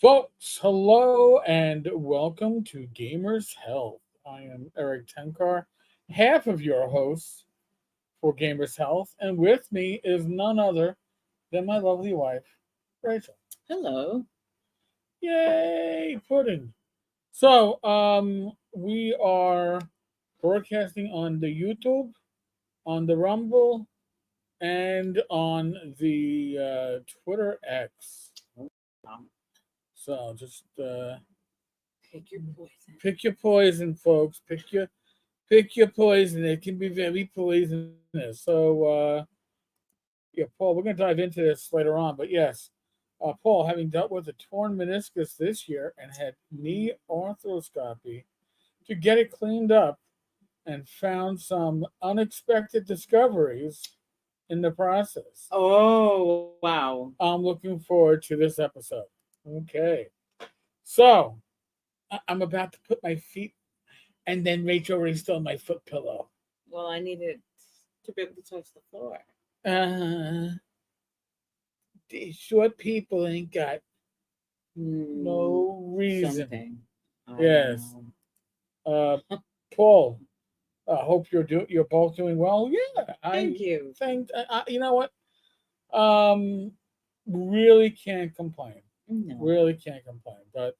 Folks, hello and welcome to Gamers Health. I am Eric Tenkar, half of your host for Gamers Health, and with me is none other than my lovely wife, Rachel. Hello. Yay, pudding. We are broadcasting on the YouTube, on the Rumble, and on the Twitter X. Um, So just Pick your poison. pick your poison, folks. Pick your poison. It can be very poisonous. Yeah, Paul, we're going to dive into this later on. But yes, Paul, having dealt with a torn meniscus this year and had knee arthroscopy to get it cleaned up and found some unexpected discoveries in the process. Oh, wow. I'm looking forward to this episode. Okay. So, I'm about to put my feet, and then Rachel already stole my foot pillow. Well, I needed to be able to touch the floor. Uh, these short people ain't got no reason. Something. I Yes. know. Paul, I hope you're both doing well. Yeah, Thank you. you know what? Really can't complain. No. Really can't complain. But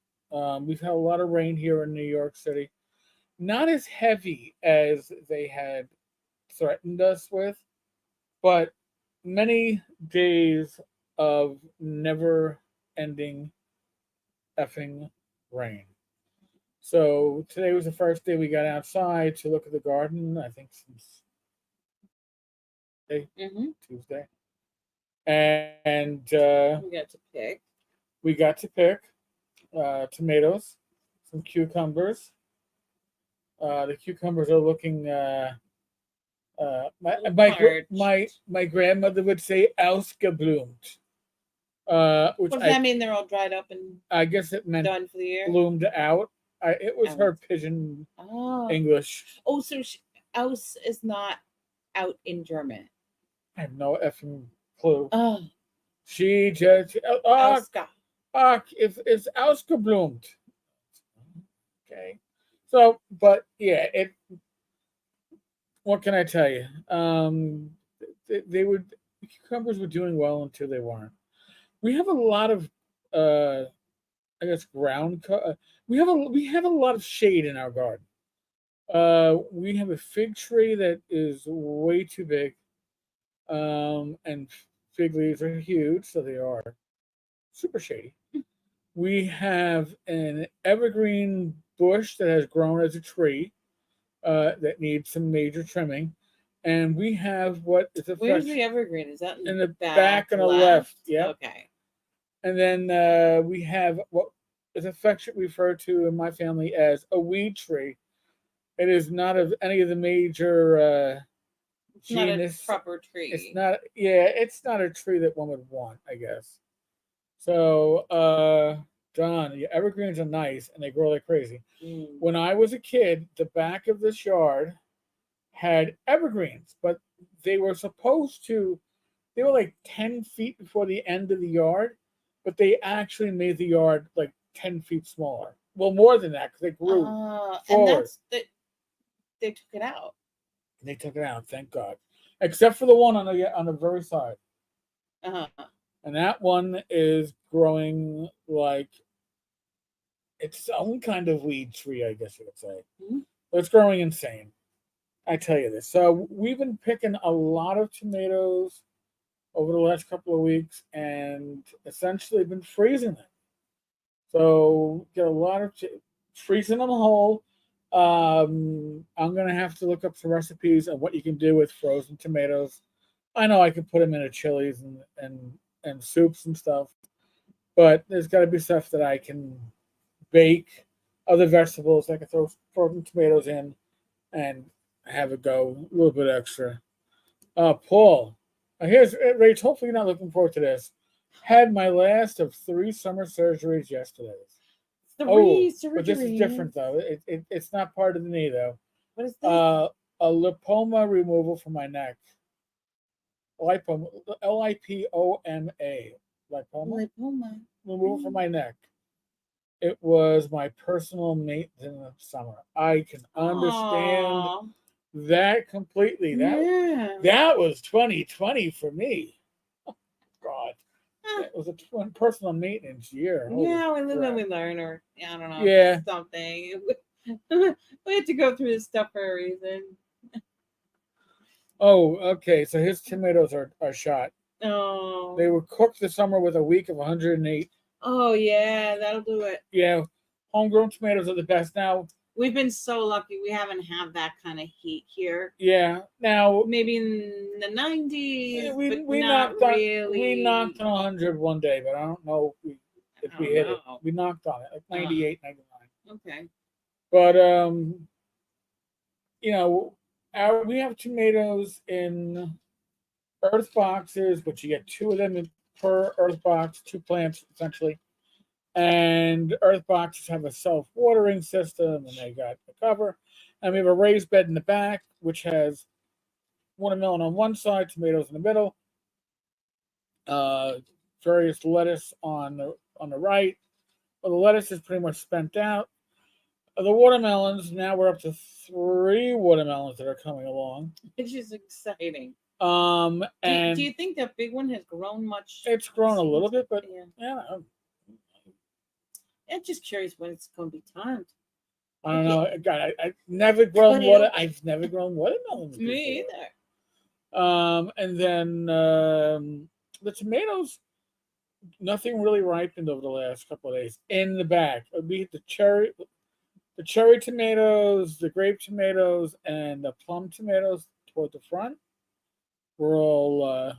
we've had a lot of rain here in New York City. Not as heavy as they had threatened us with, but many days of never ending effing rain. So today was the first day we got outside to look at the garden, I think since Tuesday. And We got to pick. we got to pick tomatoes, some cucumbers. The cucumbers are looking my grandmother would say ausgeblumt, which What does that mean? They're all dried up and I guess it meant done for the year? bloomed out. It was her Out. pigeon Oh. English. Oh, so aus is not out in German. I have no effing clue. Oh. She just Auska. it's ausgeblumt. Okay, so but yeah, it. What can I tell you? They would the cucumbers were doing well until they weren't. We have a lot of I guess we have a lot of shade in our garden. We have a fig tree that is way too big, and fig leaves are huge, so they are super shady. We have an evergreen bush that has grown as a tree that needs some major trimming, and we have what is Where's the evergreen? Is that in the back on the left. Yeah. Okay. And then we have what is affectionately referred to in my family as a weed tree. It is not of any of the major It's genus. not a proper tree. It's not. Yeah, it's not a tree that one would want, I guess. So, John, yeah, evergreens are nice and they grow like crazy. When I was a kid, the back of this yard had evergreens, but they were supposed to. They were like 10 feet before the end of the yard, but they actually made the yard like 10 feet smaller. Well, more than that because they grew And forward. that's they took it out. And they took it out, thank God. Except for the one on the very side. Uh-huh. And that one is growing like its own kind of weed tree, I guess you could say. Mm-hmm. But it's growing insane. I tell you this. So we've been picking a lot of tomatoes over the last couple of weeks and essentially been freezing them. So get a lot of freezing them whole. I'm gonna have to look up some recipes of what you can do with frozen tomatoes. I know I could put them in a chilies and soups and stuff, but there's got to be stuff that I can bake, other vegetables I can throw frozen tomatoes in, and have it go a little bit extra. Paul, here's Rach. Hopefully, you're not looking forward to this. Had my last of 3 summer surgeries yesterday. Three surgeries. But this is different though. It's not part of the knee though. What is this? A lipoma removal from my neck. Lipoma, Lipoma. Lipoma removal from my neck. It was my personal maintenance in the summer. I can understand Aw, that completely. yeah. That was 2020 for me. God, Huh. it was a personal maintenance year. Holy Yeah, we live and crap. we learn, or I don't know, Yeah. something. We had to go through this stuff for a reason. Oh, okay. So his tomatoes are shot. They Oh, were cooked this summer with a week of 108. oh yeah, that'll do it. Yeah, homegrown tomatoes are the best. Now, We've been so lucky we haven't had that kind of heat here. yeah. Now Maybe in the 90s, but we not we knocked really. on 100 one day, but I don't know if I we don't hit it. know. We knocked on it like 98, 99. Okay. But you know, we have tomatoes in earth boxes, but you get two of them per earth box, two plants essentially. And earth boxes have a self-watering system, and they got the cover. And we have a raised bed in the back, which has watermelon on one side, tomatoes in the middle, uh, various lettuce on the right. Well, the lettuce is pretty much spent out. The watermelons, now we're up to 3 watermelons that are coming along. Which is exciting. And Do you think that big one has grown much? it's grown a little bit, but Yeah. yeah, I'm just curious when it's going to be timed. I don't Okay. know. God, I've never grown Cut it water. open. I've never grown watermelons Me before. either. And then the tomatoes, nothing really ripened over the last couple of days in the back. It'd be the cherry tomatoes, the grape tomatoes, and the plum tomatoes toward the front were all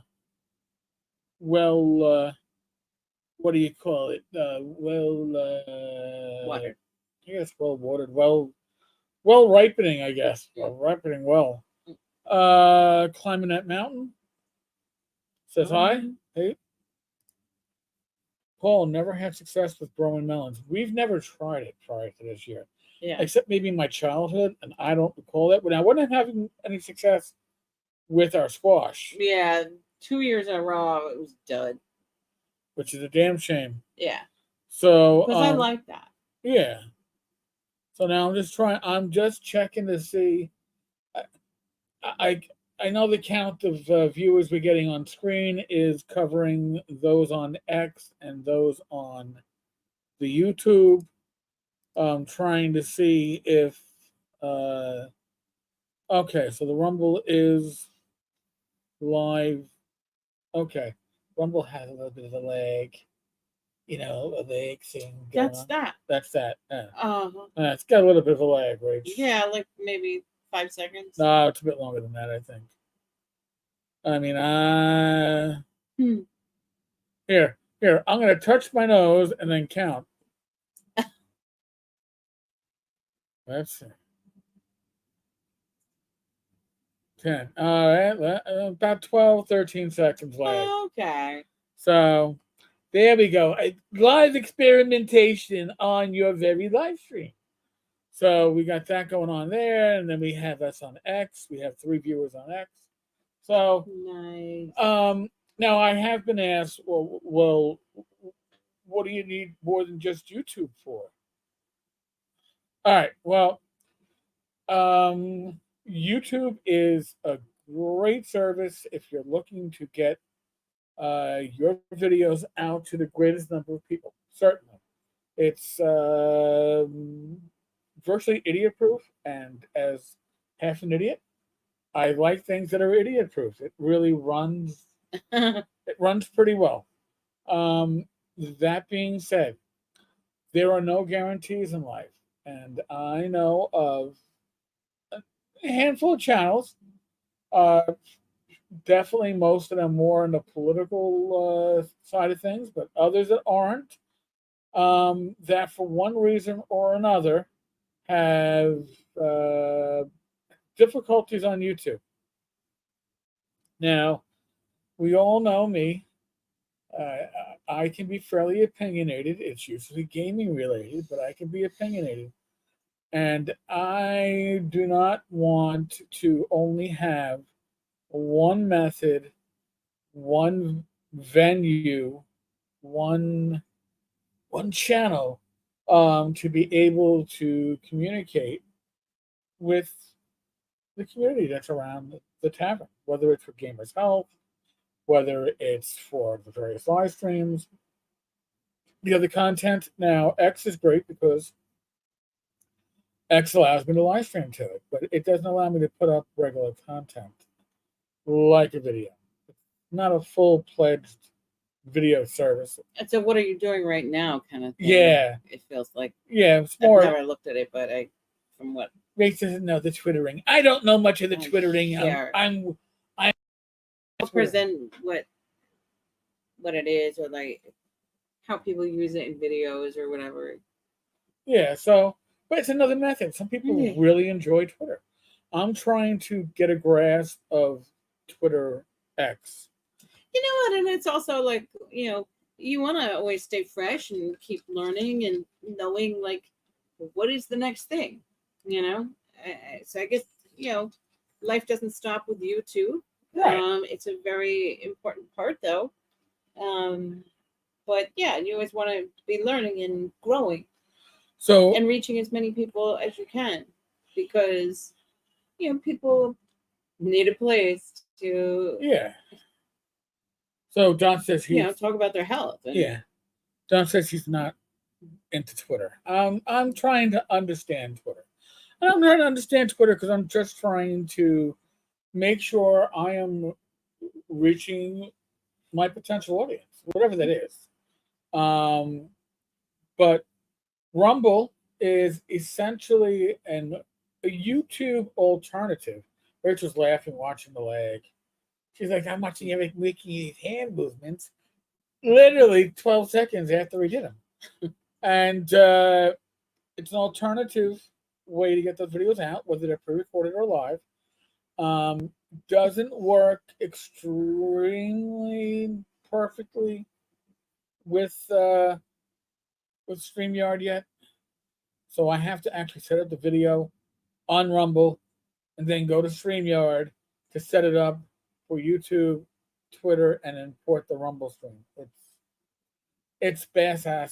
well. What do you call it? Water. I guess well watered, well ripening. I guess ripening well. Climbing that mountain says hi. Um, Hey, Paul never had success with growing melons. We've never tried it prior to this year, yeah. except maybe in my childhood, and I don't recall that. But I wasn't having any success with our squash, Yeah. 2 years in a row, it was dud. which is a damn shame. Yeah. So, Because I like that. yeah. So now I'm just trying. I'm just checking to see. I I, I know the count of viewers we're getting on screen is covering those on X and those on the YouTube. Trying to see if uh, okay, so the Rumble is live. Okay, Rumble has a little bit of a lag, a lag thing going That's on. that. That's that. Uh-huh. It's got a little bit of a lag, right? Yeah, like maybe 5 seconds. No, it's a bit longer than that, I think. I mean, Hmm. here, I'm gonna touch my nose and then count. Let's see. 10. All right, about 12, 13 seconds lag. Okay. So there we go. Live experimentation on your very live stream. So we got that going on there, and then we have us on X. We have 3 viewers on X. So Nice. now I have been asked, well, what do you need more than just YouTube for? All right, well, YouTube is a great service if you're looking to get your videos out to the greatest number of people. Certainly, it's virtually idiot proof, and as half an idiot, I like things that are idiot proof. It really runs. It runs pretty well. That being said, there are no guarantees in life, and I know of a handful of channels. Definitely, most of them more on the political side of things, but others that aren't. That for one reason or another have difficulties on YouTube. Now, we all know me. Uh, I can be fairly opinionated. It's usually gaming related, but I can be opinionated. And I do not want to only have one method, one venue, one channel to be able to communicate with the community that's around the tavern, whether it's for Gamers Health, whether it's for the various live streams, the other content. Now, X is great because X allows me to live stream to it, but it doesn't allow me to put up regular content like a video. It's not a full fledged video service. And so, what are you doing right now? Kind of thing. Yeah. It feels like. Yeah, it's I've more. never looked at it, but from what. Rach doesn't know the twittering. I don't know much of the twittering. Sure. I'm I'll present what it is, or like how people use it in videos or whatever. Yeah, so but it's another method. Some people really enjoy Twitter. I'm trying to get a grasp of Twitter X. You know what? And it's also like, you want to always stay fresh and keep learning and knowing, like, what is the next thing, So I guess, life doesn't stop with you too. Right. It's a very important part, though. But yeah, you always want to be learning and growing. So and reaching as many people as you can, because people need a place to So John says he's talk about their health. John says he's not into Twitter. I'm trying to understand Twitter, and I'm trying to understand Twitter because I'm just trying to make sure I am reaching my potential audience, whatever that is. But Rumble is essentially a YouTube alternative. Rachel's laughing, watching the leg. She's like, I'm watching Erik making his hand movements literally 12 seconds after we did them. And it's an alternative way to get those videos out, whether they're pre-recorded or live. Doesn't work extremely perfectly with StreamYard yet. So I have to actually set up the video on Rumble and then go to StreamYard to set it up for YouTube, Twitter, and import the Rumble stream. It's backward.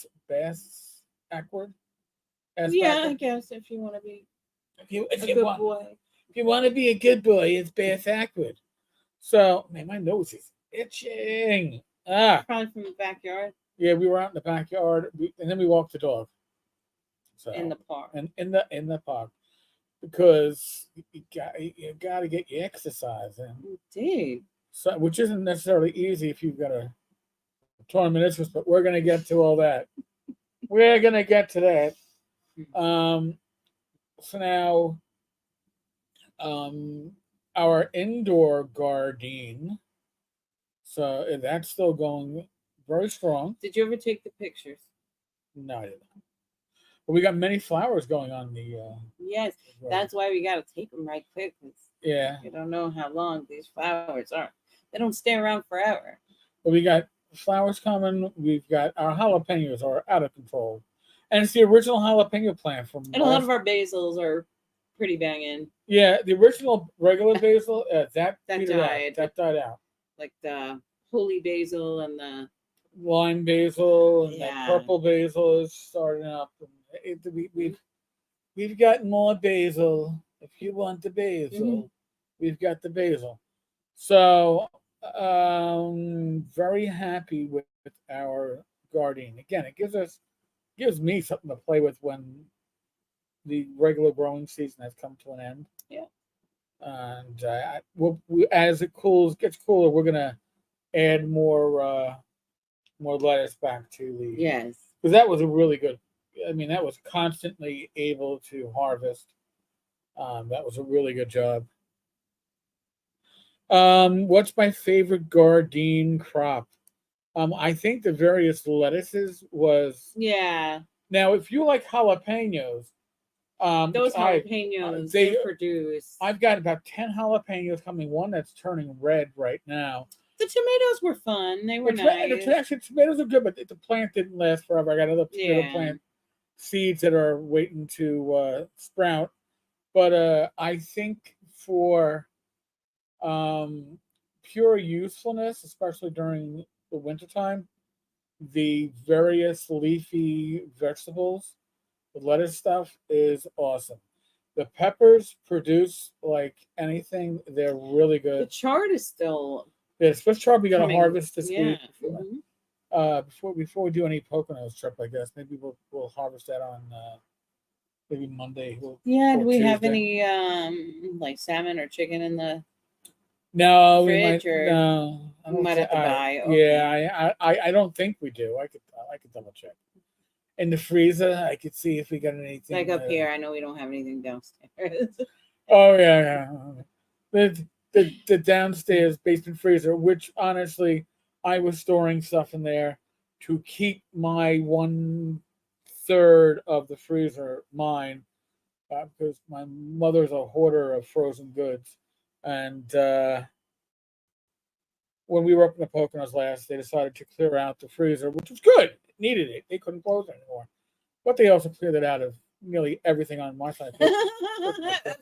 Yeah, I guess if you want to be a good boy. If you want to be a good boy, it's backward. So, man, my nose is itching. Probably from the backyard. Yeah, we were out in the backyard, and then we walked the dog. So in the park. And in the park, because you got to get your exercise in. Indeed. So, which isn't necessarily easy if you've got a torn meniscus, but we're going to get to all that. We're going to get to that. So now, our indoor garden. So that's still going very strong. Did you ever take the pictures? No, I didn't. But we got many flowers going on the. Yes, that's why we got to take them right quick. Yeah. You don't know how long these flowers are. They don't stay around forever. But we got flowers coming. We've got our jalapenos are out of control, and it's the original jalapeno plant from. And a lot of our basils are pretty banging. Yeah, the original regular basil that died. That died out. Like the holy basil and the lime basil and the purple basil is starting up. We've got more basil. If you want the basil, we've got the basil. So very happy with our gardening. Again, it gives me something to play with when the regular growing season has come to an end. Yeah. And as it gets cooler, we're gonna add more lettuce back to the because that was a really good. I mean, that was constantly able to harvest. That was a really good job. What's my favorite garden crop? I think the various lettuces was. Yeah. Now, if you like jalapenos, those jalapenos they produce. I've got about 10 jalapenos coming. One that's turning red right now. The tomatoes were fun. They were nice. Actually, tomatoes are good, but the plant didn't last forever. I got another tomato plant seeds that are waiting to sprout. But I think for pure usefulness, especially during the wintertime, the various leafy vegetables The lettuce stuff is awesome. The peppers produce like anything. They're really The good. chard is still Yeah, Swiss chard we got to coming. harvest this Yeah. week. Before we do any Poconos trip, I guess maybe we'll harvest that on maybe Monday. Yeah. Or Do we have Tuesday. any like salmon or chicken in the No, we might fridge, or no. I we don't might have to buy? yeah, I don't think we do. I could double check. In the freezer, I could see if we got anything. Like up here, I know we don't have anything downstairs. Oh yeah. The downstairs basement freezer, which honestly, I was storing stuff in there to keep my 1/3 of the freezer mine, because my mother's a hoarder of frozen goods, and when we were up in the Poconos last, they decided to clear out the freezer, which was good. It needed it. They couldn't close it anymore. But they also cleared it out of nearly everything on my side.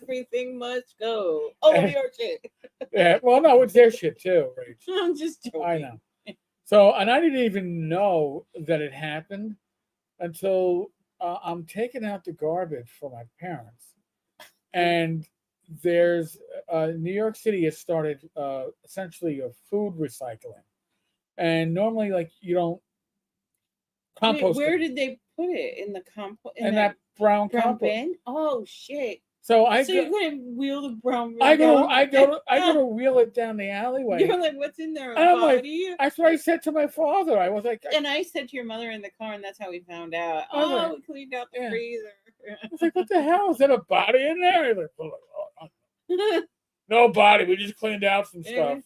Everything must go. Oh, your shit. Yeah, well, no, it's their shit too, Rach. I'm just joking. I know. So, and I didn't even know that it happened until I'm taking out the garbage for my parents, and there's New York City has started essentially a food recycling, and normally like you don't Wait, compost where it did they put it in the compost? in that brown compost. bin? Oh shit! So you're gonna wheel the brown bin I down? go to wheel it down the alleyway. You're like, what's in there? And I'm like, Body? that's what I said to my father. I was like, And I said to your mother in the car, and that's how we found out. I was Oh, like, we cleaned out the yeah. freezer. I was like, what the hell? Is there a body in there? He's like, oh, no body. We just cleaned out some stuff.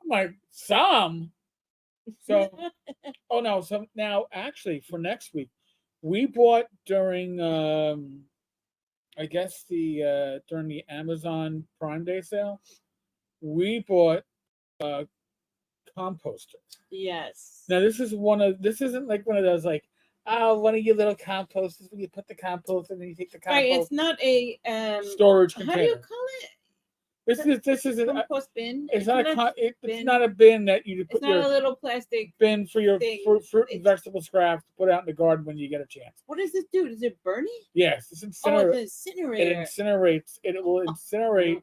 I'm like, some? So, oh no. So now, actually, for next week, we bought during, I guess during the Amazon Prime Day sale, we bought a composter. Yes. Now this isn't like one of those like, oh, one of your little composters where you put the compost and then you take the compost. Right. It's not a storage container. How do you call it? This is a compost bin. It's not a bin that you put it's not a little plastic bin for your fruit and It's- vegetable scraps to put out in the garden when you get a chance. What does this do? Does it burn it? Yes, it's Oh, incinerator. it's an incinerator. It incinerates. It will incinerate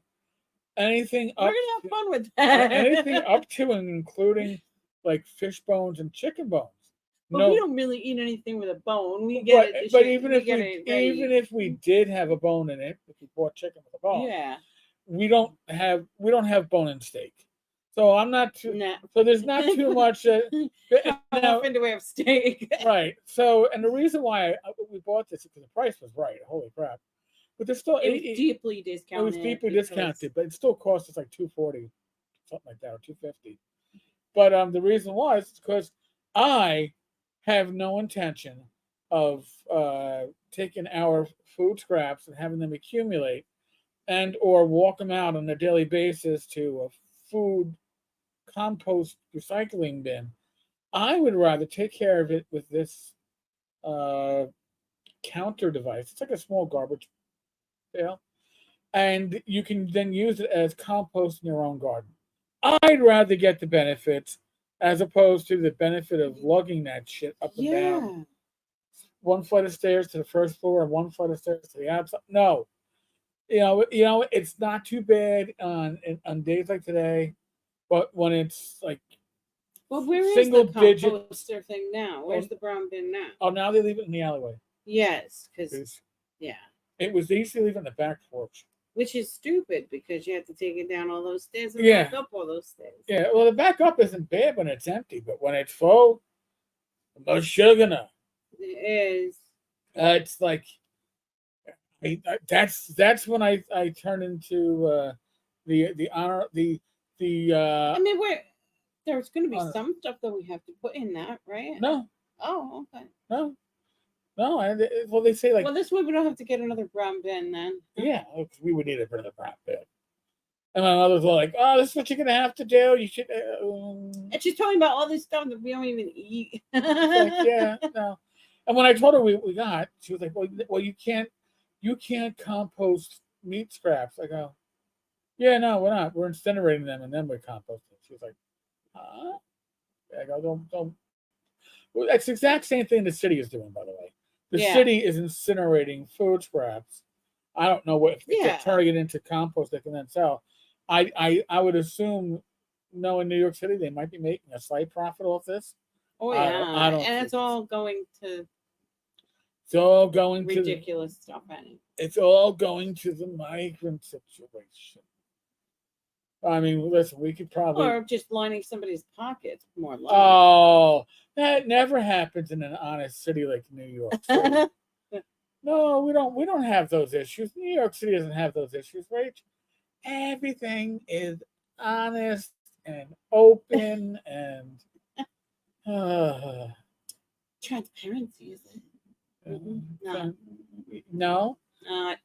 anything We're up. gonna have fun with that. Anything up to and including like fish bones and chicken bones. But we don't really eat anything with a bone. We get it. But even if we did have a bone in it, if we bought chicken with a bone, yeah, we don't have bone and steak. So I'm not too. Nah. So there's not too much. Now, in the way of steak. Right. So, and the reason why we bought this is because the price was right. Holy crap! But there's still it was deeply discounted. It was deeply discounted, but it still cost us like $240, something like that, or $250. But the reason was because I have no intention of taking our food scraps and having them accumulate and or walk them out on a daily basis to a food compost recycling bin. I would rather take care of it with this counter device. It's like a small garbage pail, and you can then use it as compost in your own garden. I'd rather get the benefits as opposed to the benefit of lugging that shit up and down. One flight of stairs to the first floor and one flight of stairs to the outside. No. You know, it's not too bad on days like today, but when it's like where single is the digit composter thing now? Where's the brown bin now? Oh, now they leave it in the alleyway. Yes, because they used to leave it in the back porch. Which is stupid because you have to take it down all those stairs and back up all those stairs. Yeah, well, the back up isn't bad when it's empty, but when it's full, no sugar now. It is. It's like that's when I turn into the honor the. I mean, there's going to be some stuff that we have to put in that, right? No. Oh, okay. No. Well, they say like. Well, this way we don't have to get another brown bin then. Yeah, we would need another brown bin. And my mother's like, "Oh, this is what you're gonna have to do. You should." And she's talking about all this stuff that we don't even eat. Like, yeah, no. And when I told her we got, she was like, "Well, you can't compost meat scraps." I go, "Yeah, no, we're not. We're incinerating them and then we compost them." She was like, "Huh?" I go, "Don't." Well, that's the exact same thing the city is doing, by the way. The Yeah. city is incinerating food scraps. I don't know what if they're Yeah. turning it into compost they can then sell. I would assume, no, in New York City they might be making a slight profit off this. Oh I yeah, don't and think it's all going to it's all going to ridiculous stuff. it's all going to the migrant situation. I mean, listen, we could probably. Or just lining somebody's pockets, more like. Oh, that never happens in an honest city like New York City. No, we don't. We don't have those issues. New York City doesn't have those issues, right? Everything is honest and open and Transparency, is it? No. no. Uh,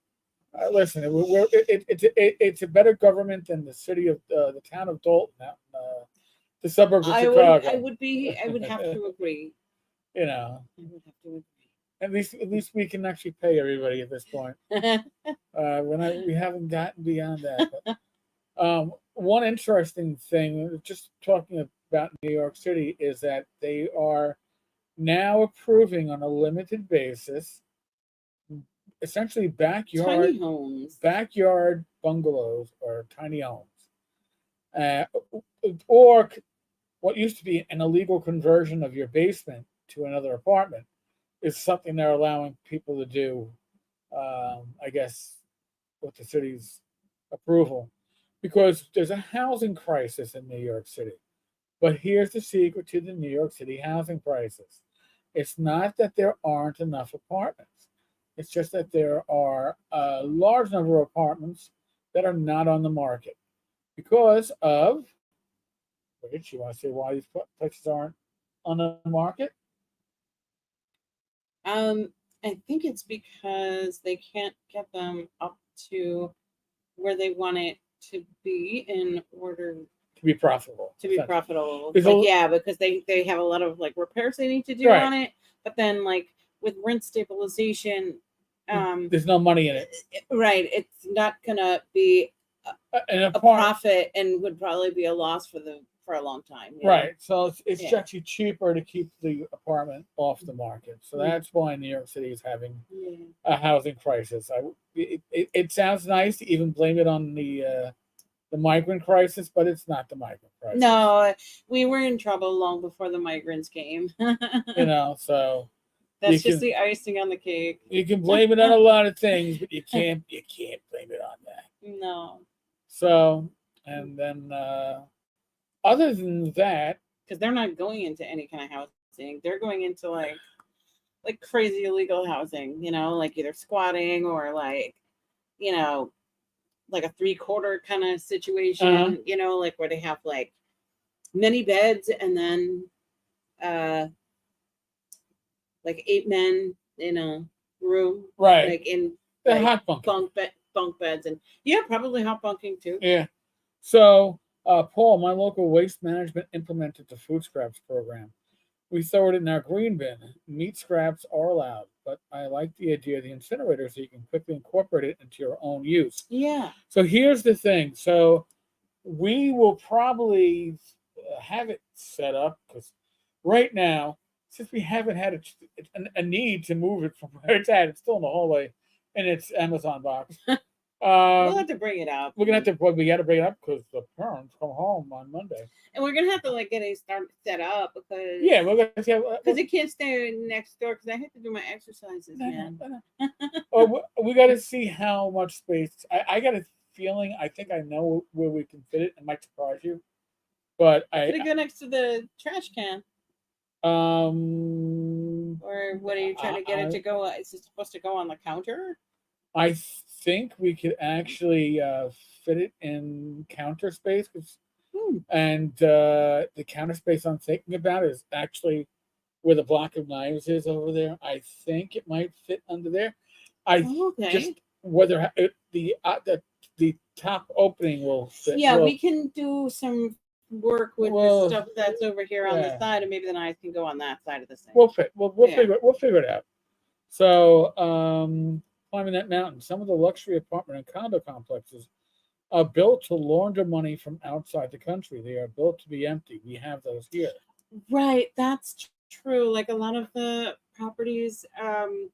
Listen, it's a better government than the city of the town of Dalton, out in, the suburbs of Chicago. I would have to agree. You know, I would have to agree. at least we can actually pay everybody at this point. We haven't gotten beyond that. But, one interesting thing, just talking about New York City, is that they are now approving on a limited basis, essentially Tiny homes. backyard bungalows or tiny homes, or what used to be an illegal conversion of your basement to another apartment is something they're allowing people to do. I guess with the city's approval, because there's a housing crisis in New York City. But here's the secret to the New York City housing crisis: it's not that there aren't enough apartments. It's just that there are a large number of apartments that are not on the market because of. Rich, you want to say why these places aren't on the market? I think it's because they can't get them up to where they want it to be in order To be profitable. to be profitable. There's Like, a- yeah, because they have a lot of like repairs they need to do Right. on it, but then like with rent stabilization, There's no money in it. right, it's not gonna be An a apartment, profit and would probably be a loss for a long time. You know? right? So it's Yeah. actually cheaper to keep the apartment off the market. So that's why New York City is having Yeah. a housing crisis. It sounds nice to even blame it on the migrant crisis, but it's not the migrant crisis. No, we were in trouble long before the migrants came. You know, so That's you just the icing on the cake. you can blame it on a lot of things, but you can't blame it on that. No, So, and then other than that, because they're not going into any kind of housing. They're going into like crazy illegal housing. You know, like either squatting or like, you know, like a 3/4 kind of situation. Uh-huh. You know, like where they have like many beds and then like 8 men in a room, right? like in The like hot bunker. bunk beds, and yeah, probably hot bunking too. Yeah. So, Paul, my local waste management implemented the food scraps program. We throw it in our green bin. Meat scraps are allowed, but I like the idea of the incinerator so you can quickly incorporate it into your own use. Yeah. So here's the thing. So we will probably have it set up because right now, since we haven't had a need to move it from where it's at, it's still in the hallway in its Amazon box. We'll have to bring it up. We're gonna have to. Well, we got to bring it up because the parents come home on Monday. And we're gonna have to like get a start set up because Yeah, we're gonna. because it can't stay next door because I have to do my exercises, man. Oh, we got to see how much space. I got a feeling. I think I know where we can fit it. It might surprise you, but Could it go next to the trash can? Or what are you trying to get it to go? Is it supposed to go on the counter? I think we could actually fit it in counter space, and the counter space I'm thinking about is actually where the block of knives is over there. I think it might fit under there. Just whether the top opening will fit. Yeah, we can do some work with the stuff that's over here on the side, and maybe the knives can go on that side of the sink. We'll figure it out. So, climbing that mountain, some of the luxury apartment and condo complexes are built to launder money from outside the country. They are built to be empty. We have those here. Right, that's true. Like a lot of the properties and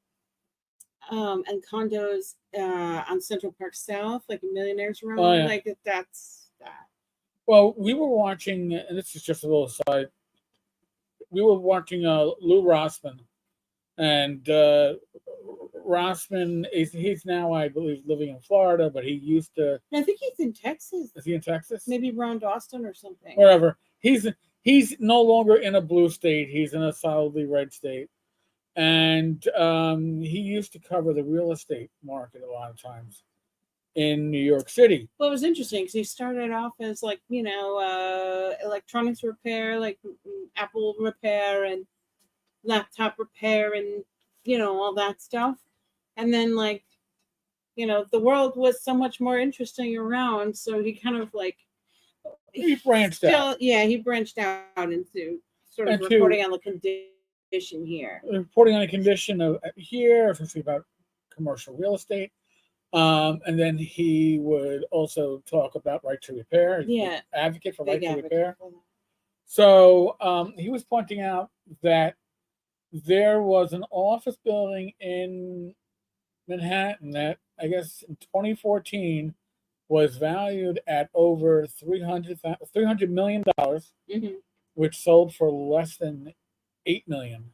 condos on Central Park South, like Millionaires Row. Oh, yeah. Like that's that. Well, we were watching, and this is just a little aside. We were watching Lou Rossman, and Rossman he's now, I believe, living in Florida, but he used to. I think he's in Texas. Is he in Texas? Maybe around Austin or something. Wherever. He's no longer in a blue state. He's in a solidly red state, and he used to cover the real estate market a lot of times in New York City. Well, it was interesting because he started off as like, electronics repair, like Apple repair and laptop repair and, all that stuff. And then like, the world was so much more interesting around. So he kind of like, He branched out. Yeah, he branched out into sort of reporting on the condition here. Reporting on the condition of here, especially about commercial real estate. And then he would also talk about right to repair. Yeah. Advocate for right to repair. For So he was pointing out that there was an office building in Manhattan that I guess in 2014 was valued at over $300 million, which sold for less than $8 million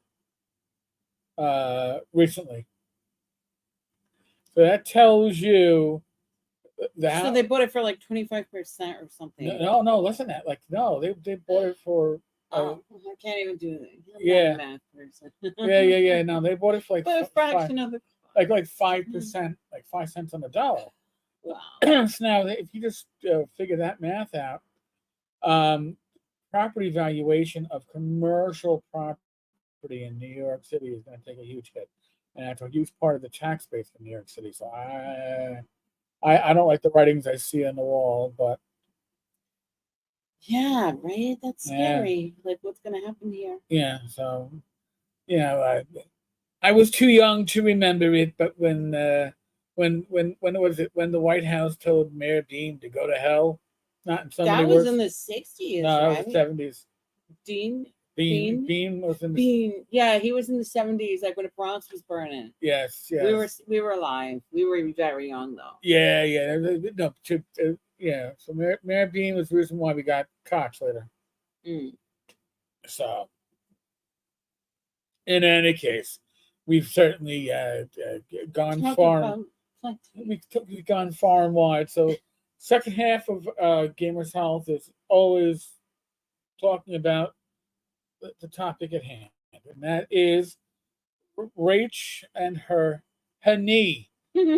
recently. So that tells you that. So they bought it for like 25% or something. No, less than that. Like no, they bought it for. I can't even do that. Yeah. Math person. Yeah. No, they bought it for like a fraction of the. Like 5%, like 5 cents on the dollar. Wow. So now, if you just figure that math out, property valuation of commercial property in New York City is going to take a huge hit, and that's a huge part of the tax base in New York City. So I don't like the writings I see on the wall, but yeah, right. That's scary. Yeah. Like, what's going to happen here? Yeah. So, I was too young to remember it, but when was it when the White House told Mayor Dean to go to hell? Not in so many words. That was in the 60s. No, right? That was the 70s. Dean was in the yeah, he was in the 70s, like when the Bronx was burning. Yes. We were alive. We were very young though. Yeah. No, yeah. So Mayor Dean was the reason why we got cops later. So, in any case, we've certainly gone far. We've gone far and wide. So, second half of Gamers Health is always talking about the topic at hand, and that is Rach and her knee.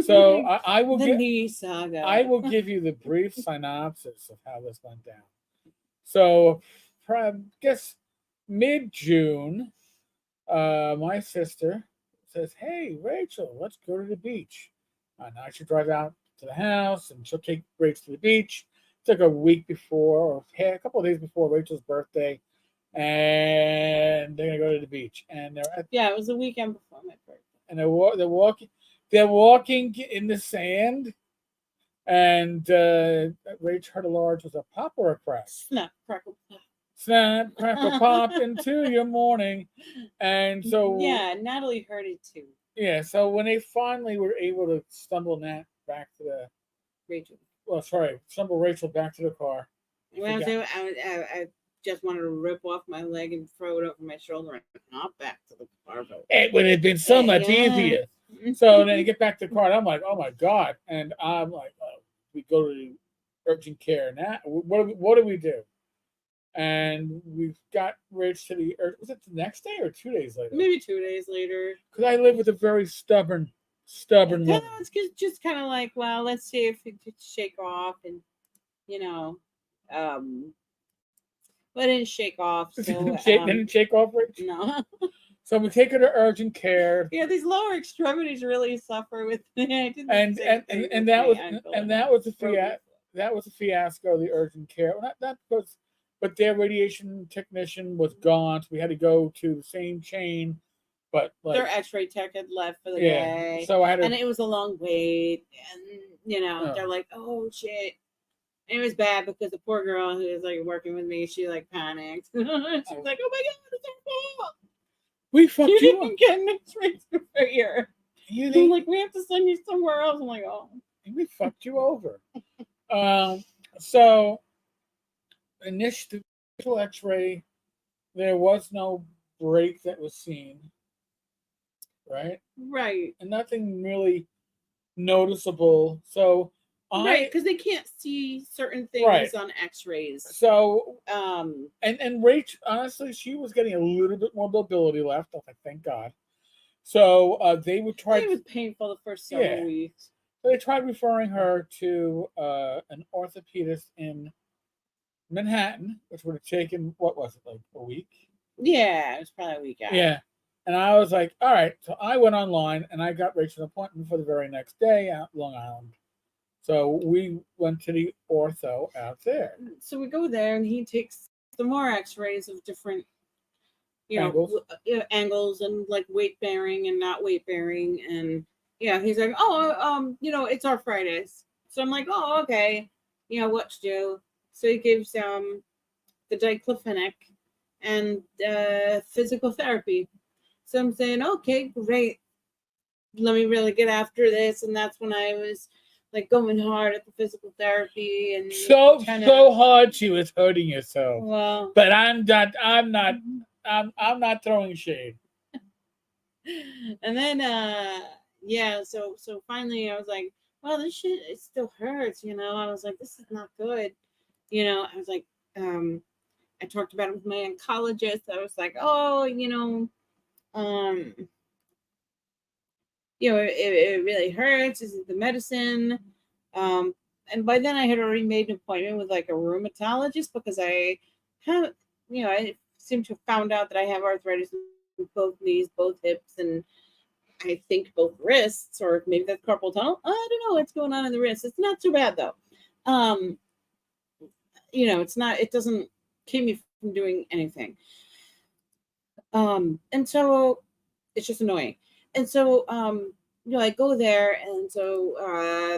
So I will the knee saga. I will give you the brief synopsis of how this went down. So, I guess mid-June, my sister says, "Hey, Rachel, let's go to the beach." And I should drive out to the house, and she'll take Rach to the beach. It's like a week before, or a couple of days before Rachel's birthday, and they're gonna go to the beach. And it was the weekend before my birthday. And they're walking in the sand, and Rach heard a large was a pop or a crack. Snap, crackle, pop. Snap, crackle, pop into your morning. And so Natalie heard it too. Yeah, so when they finally were able to stumble Nat back to stumble Rachel back to the car. I just wanted to rip off my leg and throw it over my shoulder and hop back to the car. It would have been so much easier. So then you get back to the car, and I'm like, oh my God. And I'm like, we go to the urgent care. Now, what do we do? And we've got Rach to the, was it the next day or 2 days later? Maybe 2 days later. Because I live with a very stubborn woman. It's just kind of like, well, let's see if it could shake off. And, but it didn't shake off. So, didn't shake off, Rach? No. So we take her to urgent care. Yeah, these lower extremities really suffer with and that was a fiasco. The urgent care, not because, but their radiation technician was gone, so we had to go to the same chain. But their X-ray tech had left for the day, so I had and it was a long wait, and they're like, "Oh shit." And it was bad because the poor girl who was like working with me, she like panicked. She was like, "Oh my God, it's our fault." We fucked You you up. didn't get an X-rays for a year. You I'm think like, we have to send you somewhere else. I'm like, oh. we fucked you over. So initial X-ray, there was no break that was seen, right? Right. And nothing really noticeable. So Right, I because they can't see certain right. things on X-rays. So Um, and Rach, honestly, she was getting a little bit more mobility left. I was like, thank God. So they would try. it was painful the first Yeah. several weeks. So they tried referring her to an orthopedist in Manhattan, which would have taken what was it, like a week? Yeah, it was probably a week out. Yeah. And I was like, all right. So I went online and I got Rachel an appointment for the very next day out Long Island. So we went to the ortho out there. So we go there, and he takes some more X-rays of different, Angles. angles and like weight bearing and not weight bearing, and yeah, he's like, oh, it's arthritis. So I'm like, oh, okay, what to do. So he gives the diclofenac and physical therapy. So I'm saying, okay, great. Let me really get after this. And that's when I was like going hard at the physical therapy and So hard she was hurting herself. Well, but I'm not throwing shade. And then so finally I was like, well, this shit, it still hurts, I was like, this is not good. I was like, I talked about it with my oncologist. I was like, oh, it really hurts. This is the medicine. And by then I had already made an appointment with like a rheumatologist because I have, I seem to have found out that I have arthritis in both knees, both hips, and I think both wrists, or maybe that's carpal tunnel. I don't know what's going on in the wrist. It's not too bad though. It's not, it doesn't keep me from doing anything. And so it's just annoying. And so, I go there, and so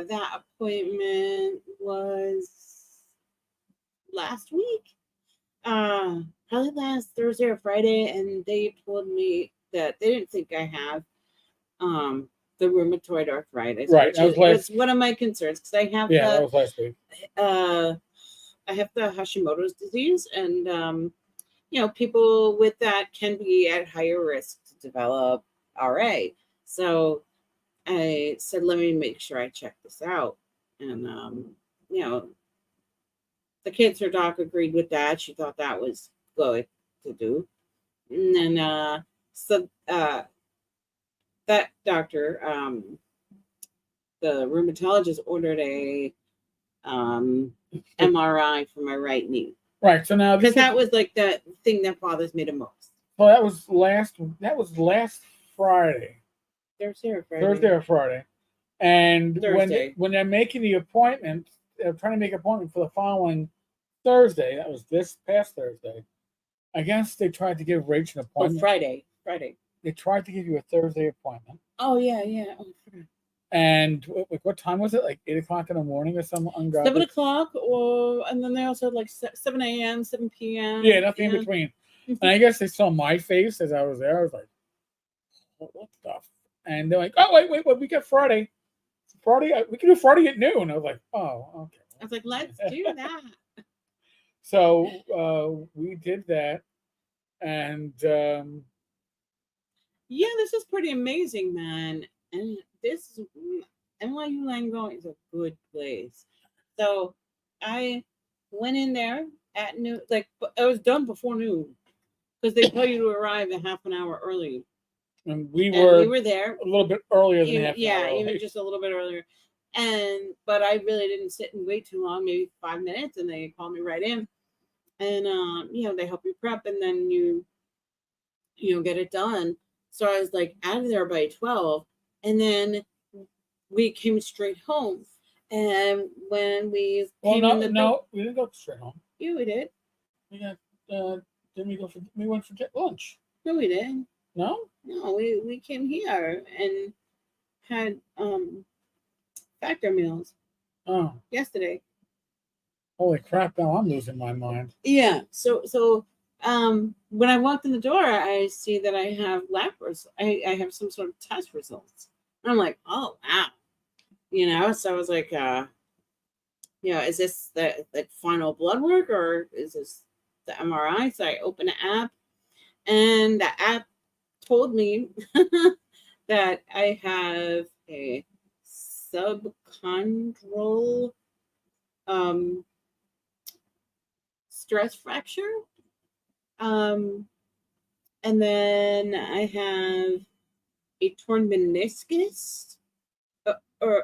that appointment was last week, probably last Thursday or Friday, and they told me that they didn't think I have the rheumatoid arthritis, right? Which was one of my concerns because I have that was last week. I have the Hashimoto's disease, and people with that can be at higher risk to develop RA. So I said, let me make sure I check this out. And, the cancer doc agreed with that. She thought that was good to do. And then, that doctor, the rheumatologist, ordered a MRI for my right knee. Right. So now because that was like the thing that bothers me the most. Well, that was last Friday. Thursday or Friday. And Thursday. when they're making the appointment, they're trying to make an appointment for the following Thursday. That was this past Thursday. I guess they tried to give Rach an appointment. Friday. They tried to give you a Thursday appointment. Oh, yeah. Oh, and what time was it? Like 8 o'clock in the morning or something? 7 o'clock, and then they also had like 7 a.m., 7 p.m. Yeah, nothing in between. And I guess they saw my face as I was there. I was like, what the? And they're like, oh, wait, we got Friday. We can do Friday at noon. I was like, oh, okay. I was like, let's do that. So we did that. And yeah, this is pretty amazing, man. And this NYU Langone is a good place. So I went in there at noon. Like, I was done before noon because they tell you to arrive a half an hour early. And we were there a little bit earlier than half an hour. Yeah, even just a little bit earlier. But I really didn't sit and wait too long, maybe 5 minutes, and they called me right in. And they help you prep, and then you get it done. So I was like out of there by 12, and then we came straight home. And when we we didn't go straight home. Yeah, we did. We got we went for lunch. No, we didn't. No, we came here and had factor meals. Oh, yesterday. Holy crap! Now I'm losing my mind. Yeah. So when I walked in the door, I see that I have I have some sort of test results. And I'm like, oh wow, So I was like, is this the final blood work or is this the MRI? So I opened the app, and the app told me that I have a subchondral um, stress fracture. And then I have a torn meniscus, or a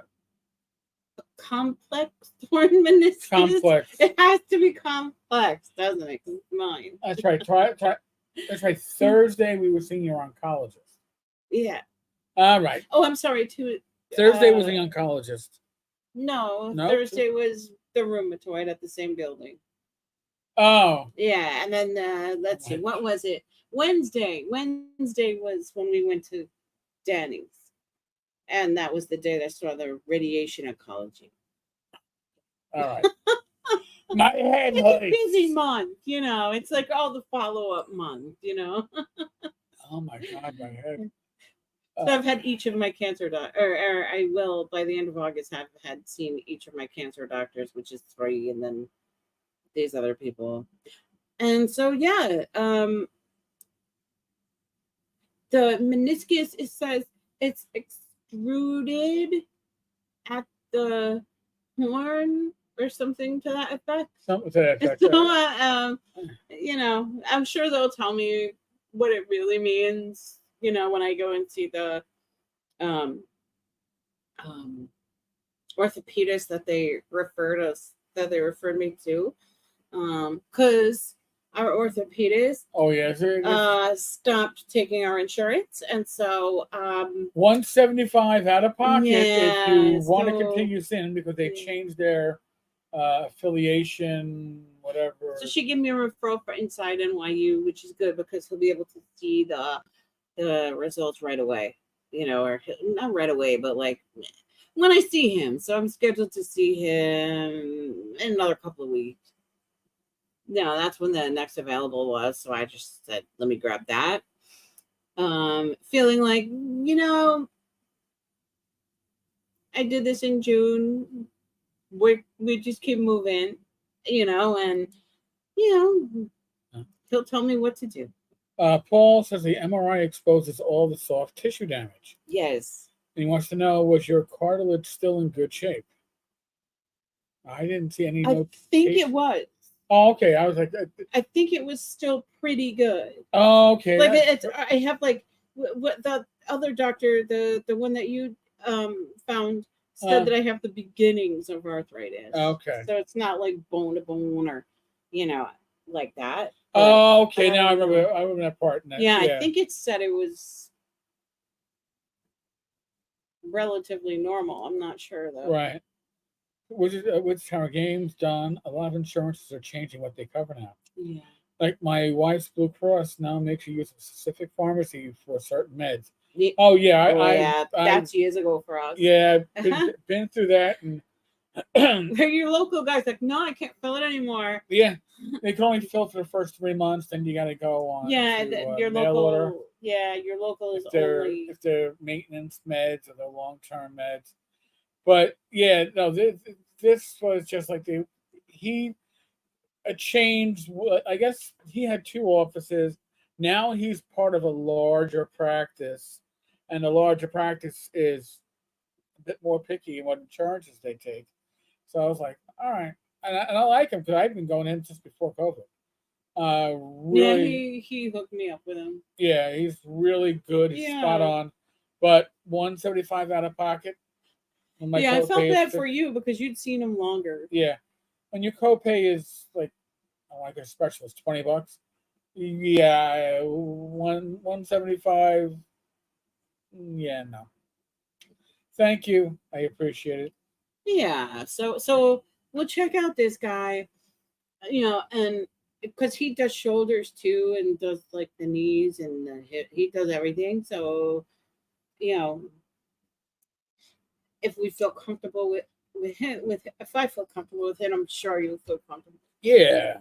complex torn meniscus. Complex. It has to be complex, doesn't it? 'Cause it's mine. That's right. That's right. Thursday we were seeing your oncologist. Yeah. All right. Oh, I'm sorry. Too. Thursday was the oncologist. No, No? Thursday was the rheumatoid at the same building. Oh. Yeah, and then let's see, what was it? Wednesday. Wednesday was when we went to Danny's, and that was the day that I saw the radiation oncology. All right. My head It's hurts. a busy month, It's like all the follow-up month, Oh my God, my head. So I've had each of my cancer or I will by the end of August have had seen each of my cancer doctors, which is 3, and then these other people. And so yeah, the meniscus, it says it's extruded at the horn or something to that effect. Something to that effect. So, I'm sure they'll tell me what it really means, when I go and see the orthopedist that they referred me to, because our orthopedist stopped taking our insurance, and so $175 out of pocket if you want to so- continue seeing, because they changed their affiliation, whatever. So she gave me a referral for Inside NYU, which is good because he'll be able to see the results right away, or not right away, but like when I see him. So I'm scheduled to see him in another couple of weeks. No, that's when the next available was. So I just said, let me grab that. Feeling like, I did this in June. We just keep moving, and he'll tell me what to do. Paul says the MRI exposes all the soft tissue damage. Yes. And he wants to know, was your cartilage still in good shape? I didn't see any. I think it was. Oh, okay. I was like, I think it was still pretty good. Oh, okay. Like I have like what the other doctor, the one that you found, said that I have the beginnings of arthritis. Okay. So it's not like bone to bone or, like that. Oh, okay. Now I remember that part. Yeah, I think it said it was relatively normal. I'm not sure though. Right. With Tower Games done, a lot of insurances are changing what they cover now. Yeah. Like my wife's Blue Cross now makes you use a specific pharmacy for certain meds. Yeah. Oh yeah, that's years ago for us. Yeah, been through that, and your local guy's like, no, I can't fill it anymore. Yeah, they can only fill for the first 3 months. Then you got to go on. Yeah, your local. Order. Yeah, your local is only if they're maintenance meds or they're long-term meds. But yeah, no, this was just like a change. I guess he had 2 offices. Now he's part of a larger practice, and the larger practice is a bit more picky in what insurances they take. So I was like, all right, and I like him because I've been going in just before COVID. Really, yeah, he hooked me up with him. Yeah, he's really good. He's spot on. But $175 out of pocket. Yeah, I felt bad for you because you'd seen him longer. Yeah, when your copay is like a specialist, $20. Yeah, 175. Yeah, no. Thank you. I appreciate it. Yeah, so we'll check out this guy, and because he does shoulders too, and does like the knees and the hip. He does everything. So, if we feel comfortable with him, if I feel comfortable with him, I'm sure you'll feel comfortable. Yeah.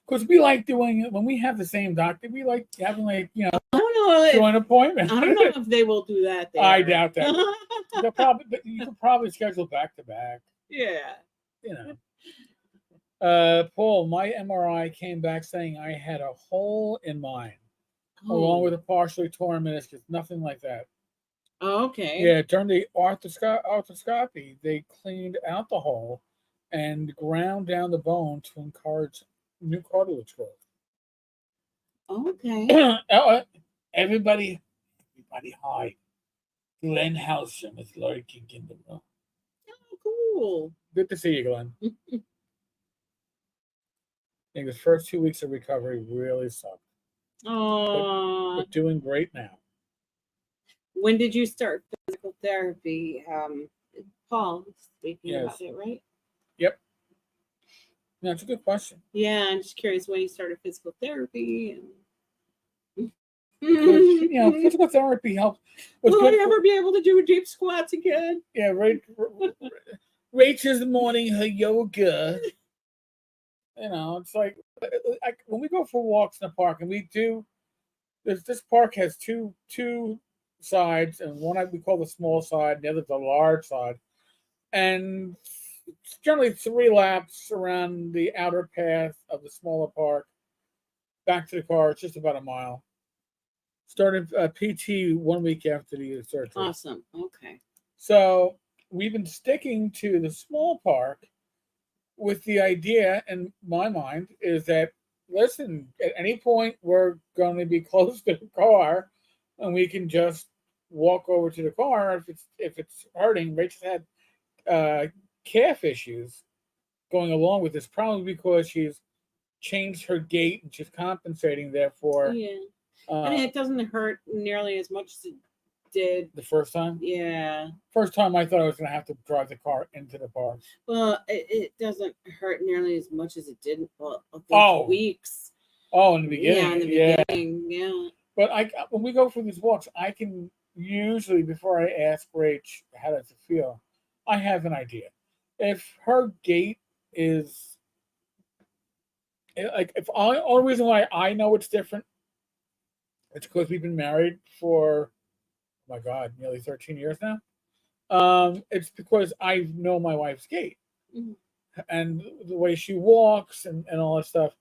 Because we like doing it when we have the same doctor. We like having like I don't know. joint appointment. I don't know if they will do that there. I doubt that. They'll probably, but you could probably schedule back to back. Yeah. You know. Paul, my MRI came back saying I had a hole in mine, along with a partially torn meniscus. Nothing like that. Oh, okay. Yeah, during the arthroscopy, they cleaned out the hole and ground down the bone to encourage new cartilage growth. Okay. Everybody, hi. Glenn Halsham is lurking in the room. Oh, cool. Good to see you, Glenn. I think the first 2 weeks of recovery really sucked. Oh. But doing great now. When did you start physical therapy? Paul speaking about Yes. it, right? Yep. No, it's a good question. Yeah, I'm just curious when you started physical therapy. And... Because, physical therapy helps. Will I ever be able to do deep squats again? Yeah, Rachel's morning her yoga. It's like when we go for walks in the park, and we do. This park has two sides, and one we call the small side, and the other's the large side, and it's generally 3 laps around the outer path of the smaller park. Back to the car, it's just about a mile. Started PT 1 week after the surgery. Awesome. Okay. So we've been sticking to the small park with the idea in my mind is that, listen, at any point we're going to be close to the car and we can just walk over to the car if it's hurting. Rachel's had calf issues going along with this, probably because she's changed her gait and she's compensating, therefore. Yeah. And it doesn't hurt nearly as much as it did the first time. Yeah. First time I thought I was going to have to drive the car into the park. Well, it doesn't hurt nearly as much as it did those weeks. Oh, in the beginning. Yeah, in the beginning. Yeah. But when we go for these walks, I can usually, before I ask Rach how does it feel, I have an idea. If her gait is like, only reason why I know it's different, it's because we've been married for, oh my God, nearly 13 years now. It's because I know my wife's gait and the way she walks and all that stuff.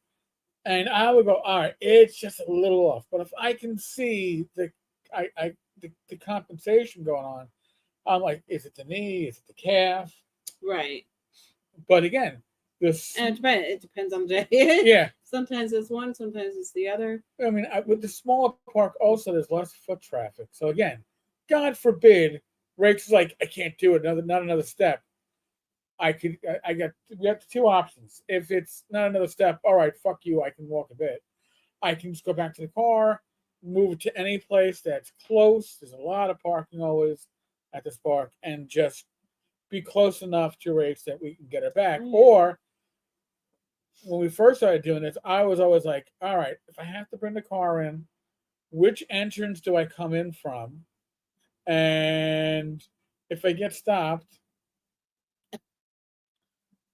And I would go, all right, it's just a little off. But if I can see the compensation going on, I'm like, is it the knee? Is it the calf? Right. But again, and it depends on the day. Yeah. Sometimes it's one, sometimes it's the other. I mean, with the smaller park, also there's less foot traffic. So again, God forbid, Rachel's like, I can't do it. Not another step. We have 2 options. If it's not another step, all right, fuck you. I can walk a bit. I can just go back to the car, move it to any place that's close. There's a lot of parking always at this park, and just be close enough to Rach that we can get her back. Or when we first started doing this, I was always like, all right, if I have to bring the car in, which entrance do I come in from? And if I get stopped,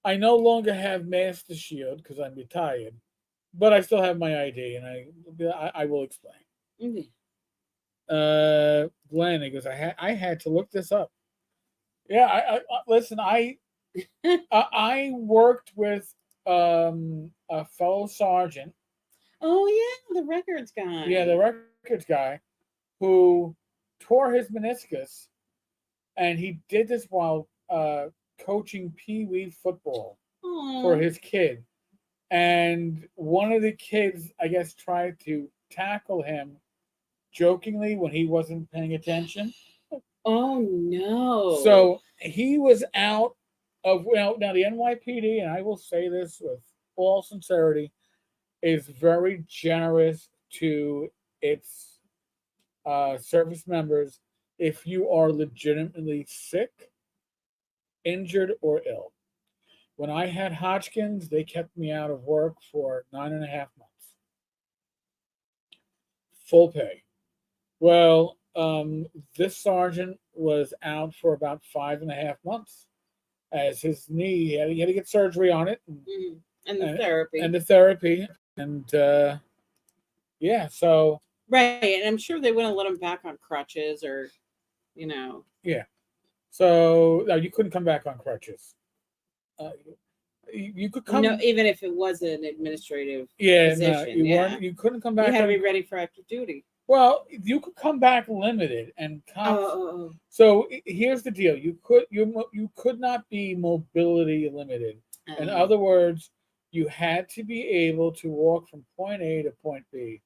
I no longer have Master Shield because I'm retired, but I still have my ID, and I will explain. Glenn, he goes, I had to look this up. Yeah, I listen. I worked with a fellow sergeant. Oh yeah, the records guy. Yeah, the records guy who tore his meniscus, and he did this while coaching pee-wee football for his kid. And one of the kids, I guess, tried to tackle him jokingly when he wasn't paying attention. Oh no. So he was out of, now the NYPD, and I will say this with all sincerity, is very generous to its service members if you are legitimately sick, injured, or ill. When I had Hodgkin's, they kept me out of work for 9.5 months. Full pay. Well, this sergeant was out for about 5.5 months as his knee, he had to get surgery on it. And the therapy. And the therapy. And yeah, so Right, and I'm sure they wouldn't let him back on crutches or, you know. yeah, so no, you couldn't come back on crutches. Uh, you could No, come. even if it was an administrative Yeah, no, position, you yeah, weren't. You couldn't come you back had to on. be ready for active duty. Well, you could come back limited, and Oh, cops. oh, So here's the deal: you could not be mobility limited. In oh. other words, you had to be able to walk from point A to point B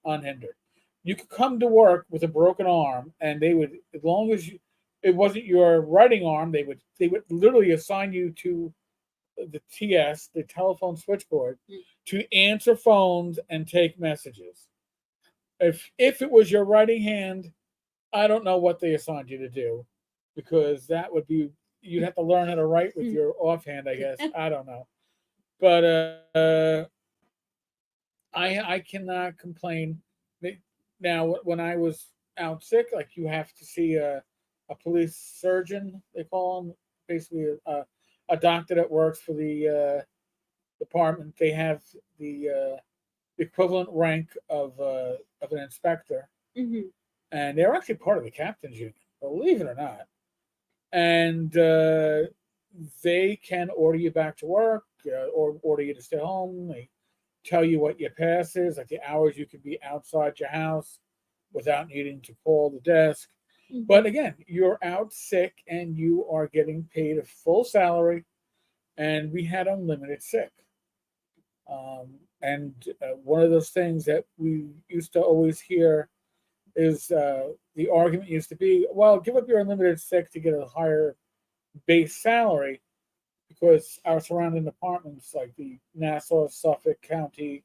unhindered. You could come to work with a broken arm, and they would, as long as it wasn't your writing arm, they would literally assign you to the TS, the telephone switchboard, Mm. to answer phones and take messages. If it was your writing hand, I don't know what they assigned you to do, because that would be, you'd have to learn how to write with your offhand, I guess. I don't know, but I cannot complain. Now, when I was out sick, like, you have to see a police surgeon, they call him, basically a doctor that works for the department. They have the equivalent rank of an inspector, Hmm. and they're actually part of the captain's union, believe it or not. And they can order you back to work, or order you to stay home. They tell you what your pass is, like the hours you can be outside your house without needing to call the desk. Hmm. But again, you're out sick and you are getting paid a full salary, and we had unlimited sick. And one of those things that we used to always hear is, the argument used to be, well, give up your unlimited sick to get a higher base salary, because our surrounding departments, like the Nassau, Suffolk County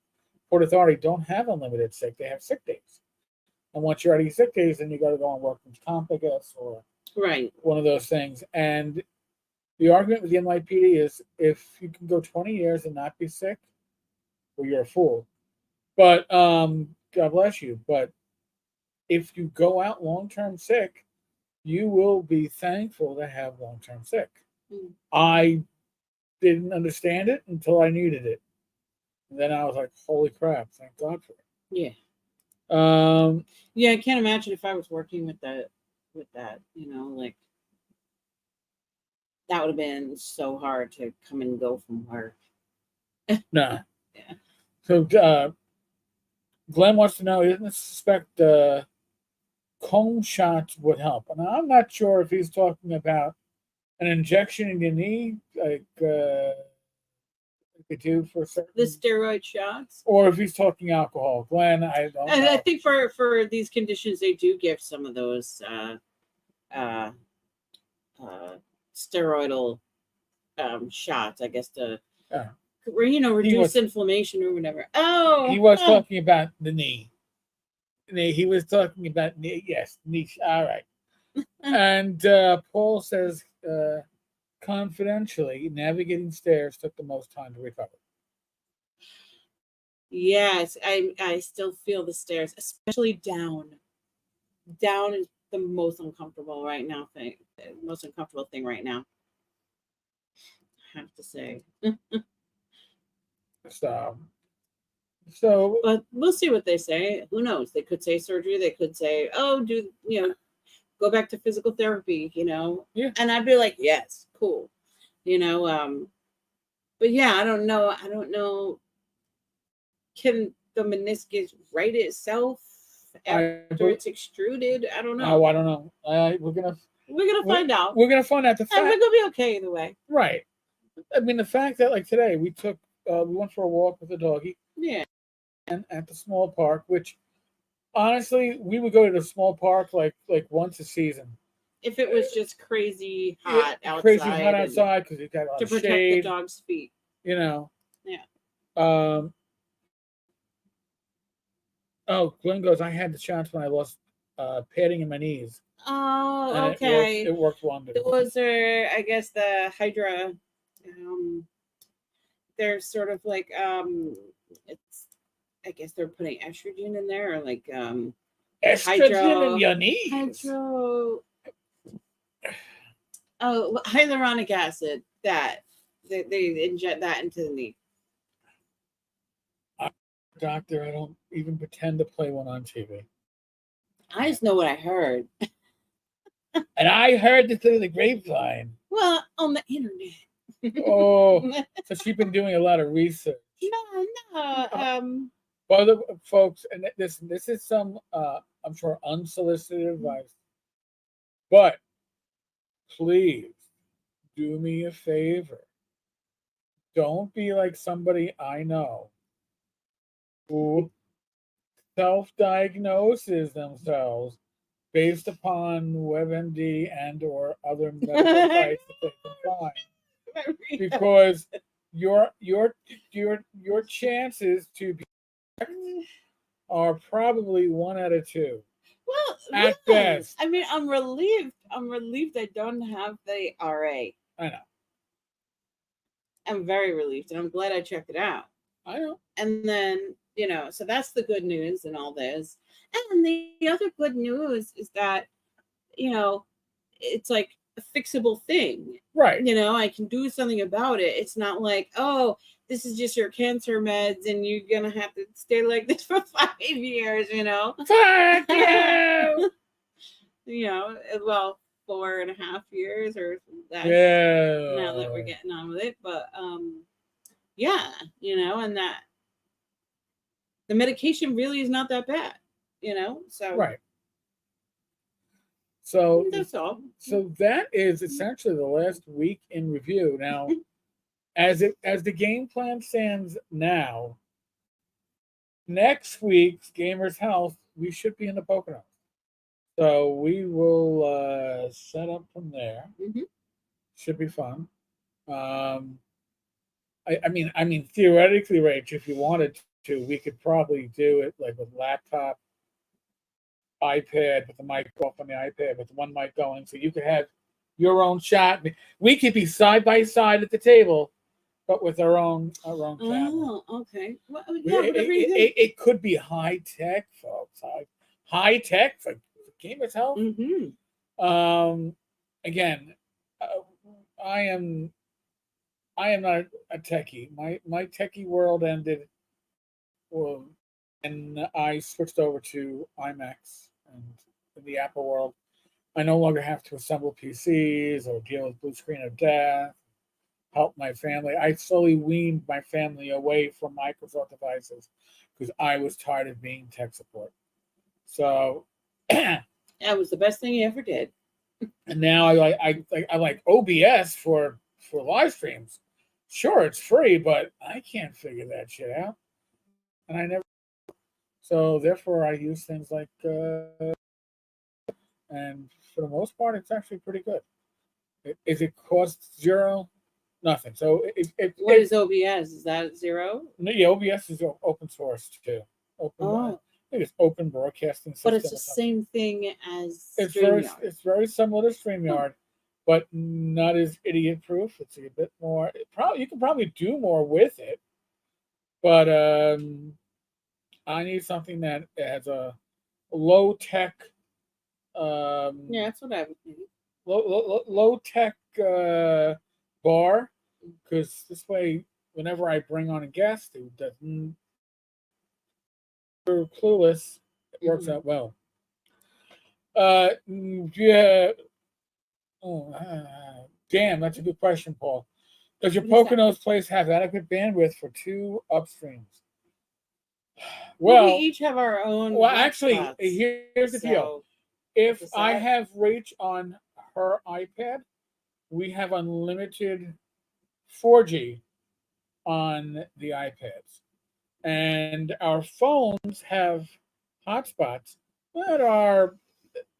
Port Authority, don't have unlimited sick. They have sick days. And once you're out of your sick days, then you got to go on workman's comp, I guess, or Right. one of those things. And the argument with the NYPD is, if you can go 20 years and not be sick, well, you're a fool. But God bless you. But if you go out long term sick, you will be thankful to have long term sick. Mm. I didn't understand it until I needed it. And then I was like, holy crap, thank God for Yeah. it. Yeah, I can't imagine if I was working with that, like that would have been so hard to come and go from work. Nah. Yeah. So Glenn wants to know, he doesn't suspect cone shots would help. And I'm not sure if he's talking about an injection in your knee, like they do for The certain, steroid shots. or if he's talking alcohol. Glenn, I don't And I know. think for these conditions, they do give some of those uh, uh, steroidal shots, I guess, to Yeah. He reduce was inflammation or whatever. he Oh, was talking about the knee. He was talking about knee. Yes, knee. All right. And Paul says, confidentially, navigating stairs took the most time to recover. yes, I still feel the stairs, especially down. Down is the most uncomfortable right now thing. The most uncomfortable thing right now, I have to say. So, so But we'll see what they say. Who knows? They could say surgery. They could say, "Oh, go back to physical therapy." yeah, And I'd be like, "Yes, cool." You know. But yeah, I don't know. I don't know. Can the meniscus right itself I after it's extruded? I don't know. oh, I don't know. We're gonna We're, find out, we're gonna find out the and we're fact. gonna be okay either way. Right. I mean, the fact that, like, today we went for a walk with the doggy Yeah. and at the small park, which honestly we would go to the small park like once a season. If it was just crazy Yeah, hot crazy hot outside and outside because it got a lot to of protect the shade. dog's feet. You know. Yeah. Um. Oh, Glenn goes, I had the chance when I lost padding in my knees, and Oh, it worked. okay. It worked wonders. Those are, I guess, the Hydra. Um, they're sort of like it's. I guess they're putting estrogen in there, or like Estrogen in your knees. hydro. Oh, hyaluronic acid. That they inject that into the knee. doctor. I don't even pretend to play one on TV. I just know what I heard. And I heard this through the grapevine. Well, on the internet. Oh, so she's been doing a lot of research. No. Other folks, and this is some, I'm sure, unsolicited advice, but please do me a favor. Don't be like somebody I know who self-diagnoses themselves based upon WebMD and or other medical sites that they can find, because your chances to be are probably 1 out of 2 Well, at best. I mean, I'm relieved. I'm relieved I don't have the RA. I know. I'm very relieved, and I'm glad I checked it out. I know. And then, so that's the good news in all this. And the other good news is that, it's like a fixable thing. Right. I can do something about it. It's not like, oh, this is just your cancer meds and you're going to have to stay like this for 5 years, Fuck you! Well, 4.5 years or that. Yeah. Now that we're getting on with it. But, yeah, and that the medication really is not that bad, so. Right. So that's all. So that is essentially the last week in review. Now, as the game plan stands now, next week's Gamers Health, we should be in the Poconos. So we will set up from there. Mm-hmm. Should be fun. I mean, theoretically, Rach, if you wanted to, we could probably do it like with laptop, iPad, with the mic off on the iPad, with one mic going, so you could have your own shot. We could be side by side at the table, but with our own camera. Oh, okay. Well, yeah, it could be high tech, folks. High tech for Gamers Health. Mm-hmm. Again, I am not a techie. My techie world ended, and I switched over to IMAX, and in the Apple world, I no longer have to assemble PCs or deal with blue screen of death. Help my family. I slowly weaned my family away from Microsoft devices because I was tired of being tech support. So that was the best thing you ever did. And now I like OBS for live streams. Sure, it's free, but I can't figure that shit out, and I never. So therefore, I use things like, and for the most part, it's actually pretty good. Is it cost zero? Nothing. So what is OBS? Is that zero? No, yeah, OBS is open source too. I think it's open broadcasting system. But it's the same thing as StreamYard. It's very similar to StreamYard, but not as idiot proof. It's a bit more. You can probably do more with it, but I need something that has a low tech. Yeah, that's what I would need. Low tech bar, because this way, whenever I bring on a guest who doesn't, they're clueless, it works out well. Yeah. Damn, that's a good question, Paul. Does your Poconos place have adequate bandwidth for 2 upstreams? Well, we each have our own. Well, actually, here's the deal. If I have Rach on her iPad, we have unlimited 4G on the iPads. And our phones have hotspots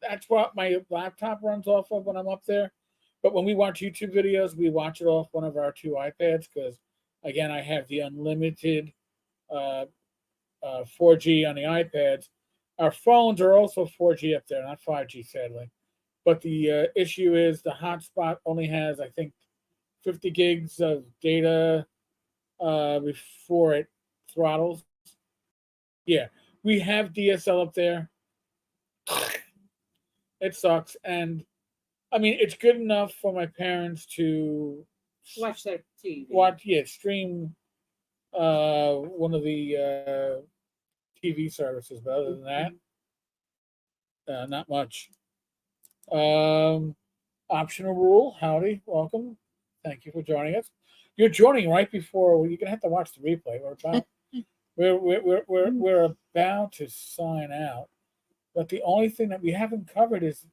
that's what my laptop runs off of when I'm up there. But when we watch YouTube videos, we watch it off one of our 2 iPads because, again, I have the unlimited 4G on the iPads. Our phones are also 4G up there, not 5G, sadly. But the issue is the hotspot only has, I think, 50 gigs of data before it throttles. Yeah, we have DSL up there. It sucks. And, I mean, it's good enough for my parents to watch their TV. Stream one of the TV services, but other than that, not much. Um, Optional rule. Howdy, welcome. Thank you for joining us. You're joining right before you're gonna have to watch the replay. We're about to sign out, but the only thing that we haven't covered is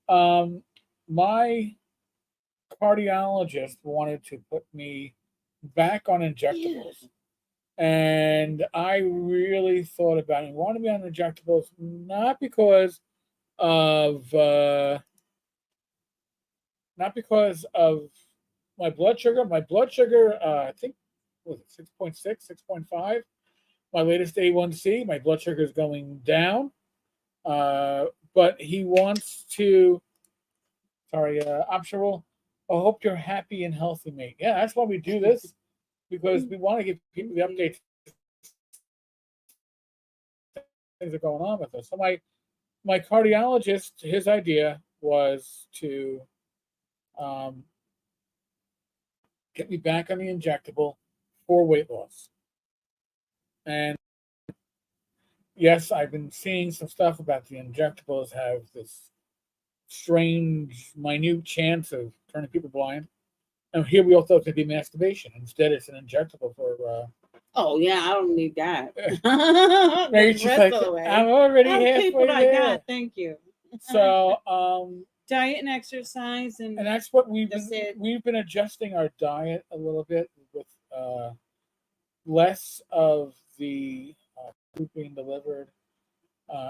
my cardiologist wanted to put me back on injectables. And I really thought about it. He wanted me on injectables, not because of my blood sugar. My blood sugar, I think, was it 6.6, 6.5. My latest A1C, my blood sugar is going down. But he wants to, optional. I hope you're happy and healthy, mate. Yeah, that's why we do this, because we want to give people the updates, things are going on with us. So my cardiologist, his idea was to get me back on the injectable for weight loss. And yes, I've been seeing some stuff about the injectables have this strange, minute chance of turning people blind. And here we all thought it'd be masturbation. Instead, it's an injectable for. Oh yeah, I don't need that. Maybe she's like, I'm already halfway what I there. got. Thank you. So diet and exercise, and that's what we've been adjusting our diet a little bit with less of the food being delivered.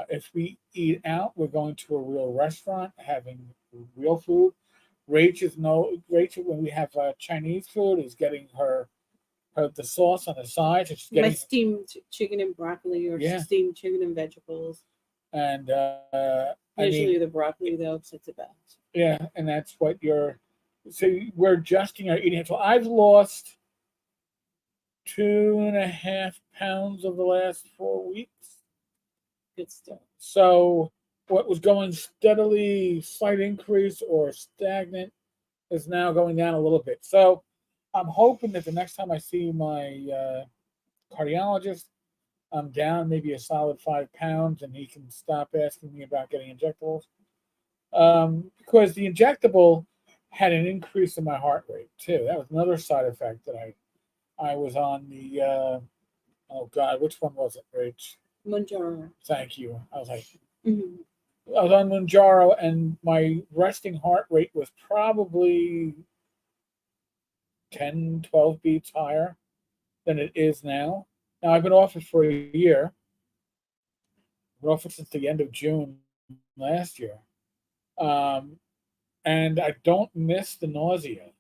If we eat out, we're going to a real restaurant, having real food. Rachel, when we have Chinese food, is getting her the sauce on the side. So she's getting my steamed chicken and broccoli, or steamed chicken and vegetables. And usually the broccoli though, because it's the best. Yeah, and that's what so we're adjusting our eating. So I've lost 2.5 pounds over the last 4 weeks. Good stuff. So what was going steadily, slight increase or stagnant, is now going down a little bit. So I'm hoping that the next time I see my cardiologist, I'm down maybe a solid 5 pounds, and he can stop asking me about getting injectables. Because the injectable had an increase in my heart rate too. That was another side effect that I was on the oh God, which one was it, Rach? Mounjaro. Thank you. I was like, I was on Mounjaro, and my resting heart rate was probably 10, 12 beats higher than it is now. Now I've been off it for a year. I've been off it since the end of June last year. And I don't miss the nausea.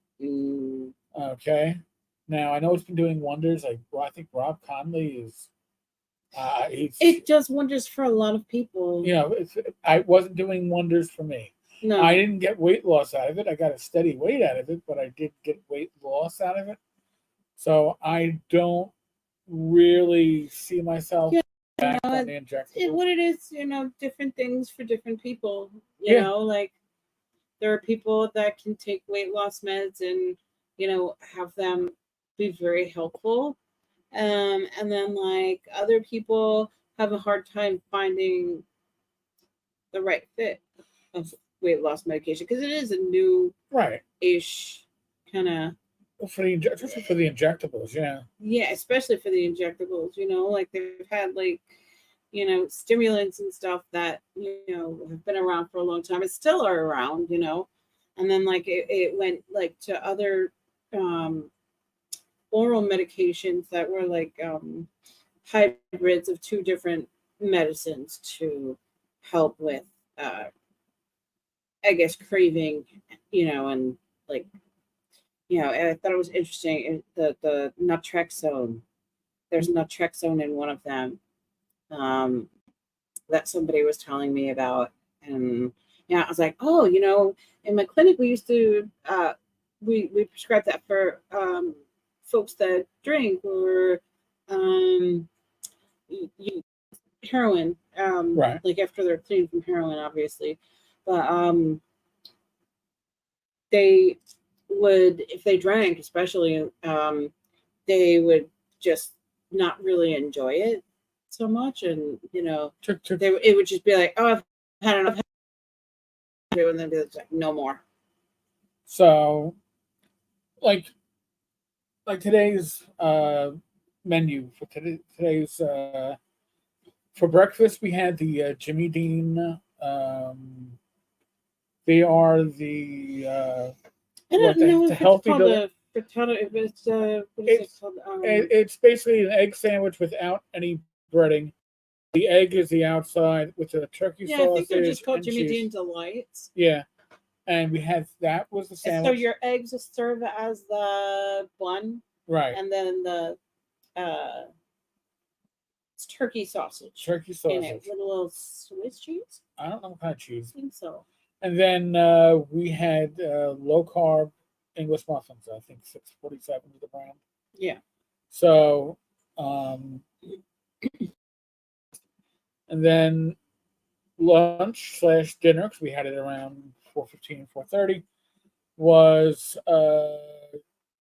Okay. Now I know it's been doing wonders. I think Rob Conley is. It does wonders for a lot of people. You know, I wasn't doing wonders for me. No, I didn't get weight loss out of it. I got a steady weight out of it, but I did get weight loss out of it. So I don't really see myself back on the injectable. What it is, different things for different people. You know, like there are people that can take weight loss meds and have them be very helpful. And then like other people have a hard time finding the right fit of weight loss medication, because it is a new ish kind of for the injectables, yeah, especially for the injectables. Like they've had like stimulants and stuff that have been around for a long time and still are around, and then like it went like to other oral medications that were like hybrids of two different medicines to help with I guess craving, and like I thought it was interesting, the naltrexone. There's naltrexone in one of them that somebody was telling me about, and I was like, oh, in my clinic we used to we prescribe that for folks that drink or heroin, like after they're clean from heroin, obviously, but they would, if they drank especially, they would just not really enjoy it so much, and Took it would just be like, oh, I've had enough, and then be like, no more. so like today's menu for today's for breakfast we had the Jimmy Dean. They are the I don't know the if it's healthy called deli- a frittata. If it's what is it it's called? it's basically an egg sandwich without any breading. The egg is the outside with the turkey Yeah, I think they're just sausage called and Jimmy cheese. Dean Delights. Yeah, and we had that was the And so sandwich. your eggs serve as the bun, Right, and then the uh, it's turkey sausage turkey in it sausage. with a little Swiss cheese. I don't know what kind of cheese. I think so. And then we had low carb English muffins. I think 647 is the brand. Yeah. So, and then lunch slash dinner, because we had it around 4:15, 4:30, was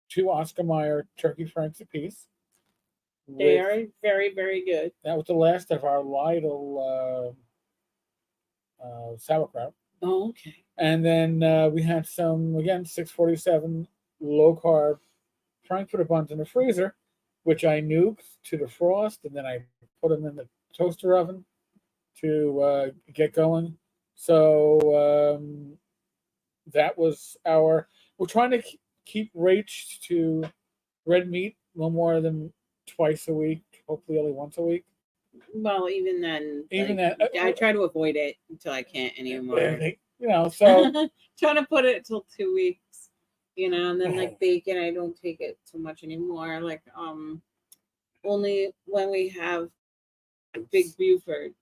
two Oscar Mayer turkey franks apiece. They are very, very good. That was the last of our Lidl sauerkraut. Oh, okay. And then we had some, again, 647 low carb Frankfurter buns in the freezer, which I nuked to defrost, and then I put them in the toaster oven to get going. So that was we're trying to keep Rach to red meat no more than twice a week, hopefully only once a week. Well, even then, Even like, that, I try to avoid it until I can't anymore. so Trying to put it till 2 weeks, and then like bacon, I don't take it too much anymore. Like only when we have Big Buford,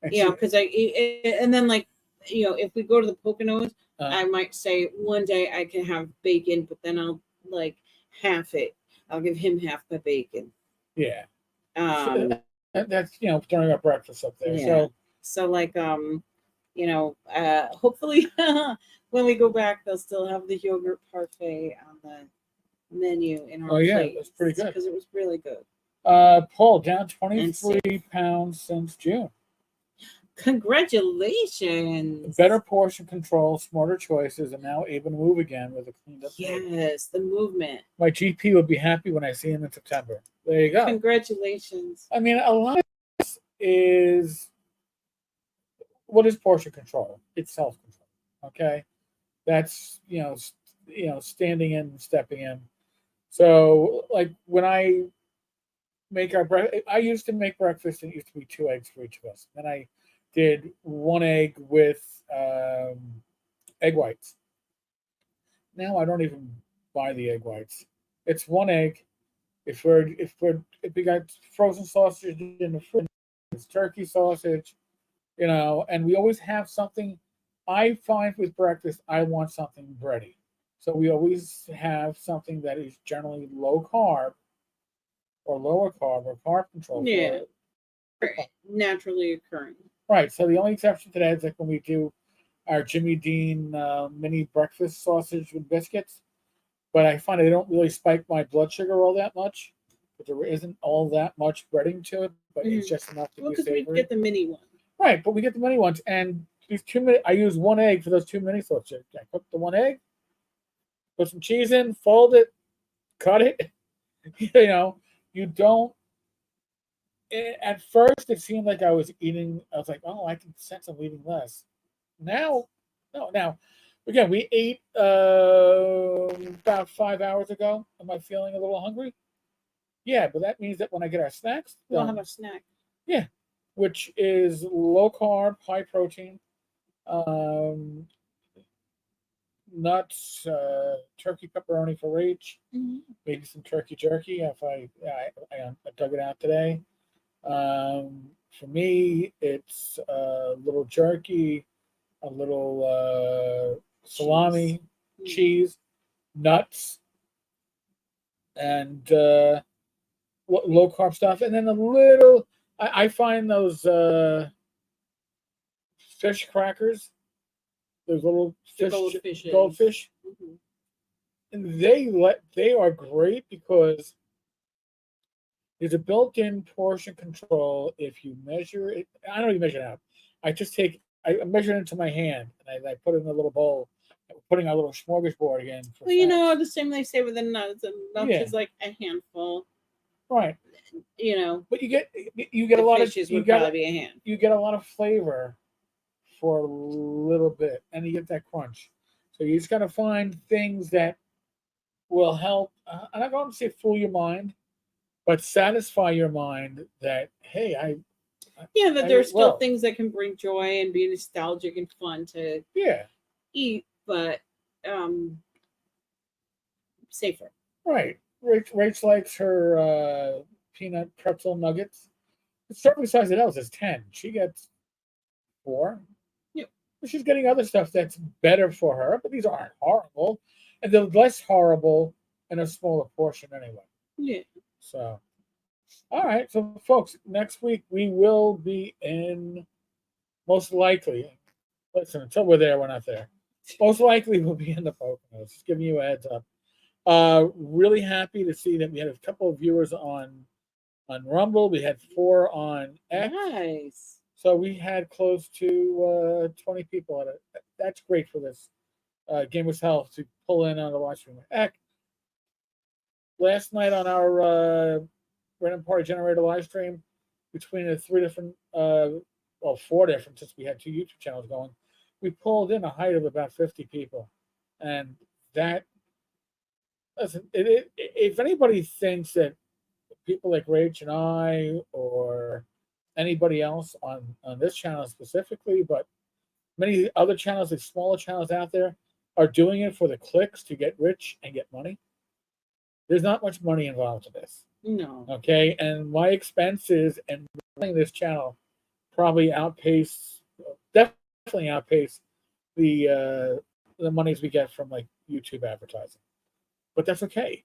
because I eat, and then like if we go to the Poconos, I might say one day I can have bacon, but then I'll like half it. I'll give him half the bacon. Yeah. That's during our breakfast up there. Yeah. So like hopefully when we go back they'll still have the yogurt parfait on the menu in our it was pretty good because it was really good. Paul down 23 pounds since June. Congratulations. Better portion control, smarter choices, and now able to move again with a cleaned up Yes, the movement. My GP would be happy when I see him in September. There you go. Congratulations. I mean, a lot of this is what is portion control? It's self control. Okay, that's standing in and stepping in. So like when I make our breakfast, I used to make breakfast and it used to be 2 eggs for each of us. Then I did 1 egg with egg whites. Now I don't even buy the egg whites. It's 1 egg. If we got frozen sausage in the fridge, it's turkey sausage, and we always have something. I find with breakfast, I want something bready. So we always have something that is generally low carb or lower carb or carb control. Yeah. Naturally occurring. Right. So the only exception to that is like when we do our Jimmy Dean mini breakfast sausage with biscuits. But I find they don't really spike my blood sugar all that much. But there isn't all that much breading to it, but it's just enough to be because savory. we get the mini one. Right, but we get the mini ones, and these 2 minute. I use 1 egg for those 2 mini sausages. I cook the 1 egg, put some cheese in, fold it, cut it. You don't. At first, it seemed like I was eating. I was like, oh, I can sense I'm eating less. Now, no. Now, again, we ate about 5 hours ago. Am I feeling a little hungry? Yeah, but that means that when I get our snacks, we'll have a snack. Yeah, which is low carb, high protein, nuts, turkey pepperoni for Rach, maybe some turkey jerky if I dug it out today. For me, it's a little jerky, a little salami, cheese, nuts, and low carb stuff, and then a little. I find those fish crackers, those little goldfish, and they are great because There's a built-in portion control. If you measure it, I don't even measure it out. I measure it into my hand, and I put it in a little bowl. Putting a little smorgasbord again for Well, you know, snacks. the same they say with the nuts, and nuts Yeah, is like a handful. right. You know, But you get a the lot of fishes would probably be a hand. you get a lot of flavor for a little bit, and you get that crunch. So you just gotta find things that will help. I'm not going to say fool your mind, but satisfy your mind that hey, Yeah, that I there's ate still well. things that can bring joy and be nostalgic and fun to Yeah, eat, but um safer. right. Rach likes her peanut pretzel nuggets. The serving size of those is 10. She gets 4. Yep. She's getting other stuff that's better for her, but these aren't horrible, and they're less horrible in a smaller portion anyway. Yeah. So, all right, so folks, next week we will be in most likely. Listen, until we're there, we're not there. Most likely we'll be in the Poconos. Just giving you a heads up. Really happy to see that we had a couple of viewers on Rumble. We had 4 on X. Nice. So we had close to 20 people at it. That's great for this Gamers Health to pull in on the live stream. Heck, last night on our Random Party Generator live stream, between the 3 different, 4 different, since we had 2 YouTube channels going, we pulled in a height of about 50 people. And that, listen, if anybody thinks that people like Rach and I, or anybody else on this channel specifically, but many other channels, like smaller channels out there, are doing it for the clicks to get rich and get money. There's not much money involved in this. No. Okay, and my expenses and running this channel probably definitely outpace the monies we get from like YouTube advertising. But that's okay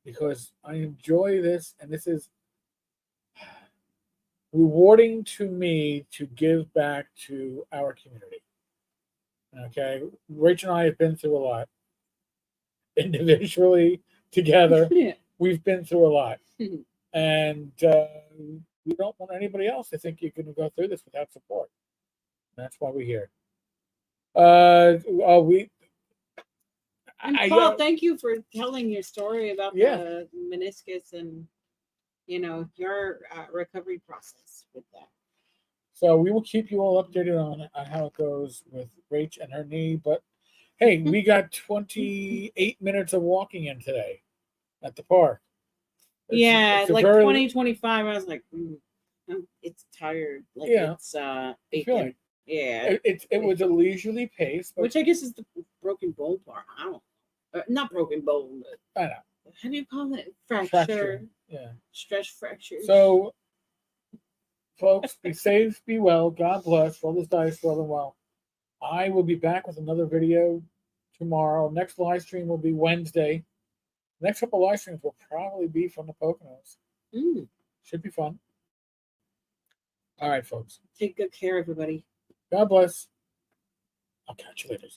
because I enjoy this, and this is rewarding to me to give back to our community. Okay, Rach and I have been through a lot individually, together. Yeah. We've been through a lot, and we don't want anybody else to think you're going to go through this without support. That's why we're here. And Paul, thank you for telling your story about Yeah. the meniscus and your recovery process with that. So we will keep you all updated on how it goes with Rach and her knee. But hey, we got 28 minutes of walking in today at the park. It's like very, 2025. I was like, it's tired. Like Yeah. it's aching. Yeah. It was a leisurely pace, which I guess is the broken bone part. I don't. Not broken bone, but I know. How do you call it? Fracture. Yeah. Stress fractures. So, folks, be safe, be well. God bless. Roll those dice, roll them well. I will be back with another video tomorrow. Next live stream will be Wednesday. Next couple live streams will probably be from the Poconos. Should be fun. All right, folks. Take good care, everybody. God bless. I'll catch you later.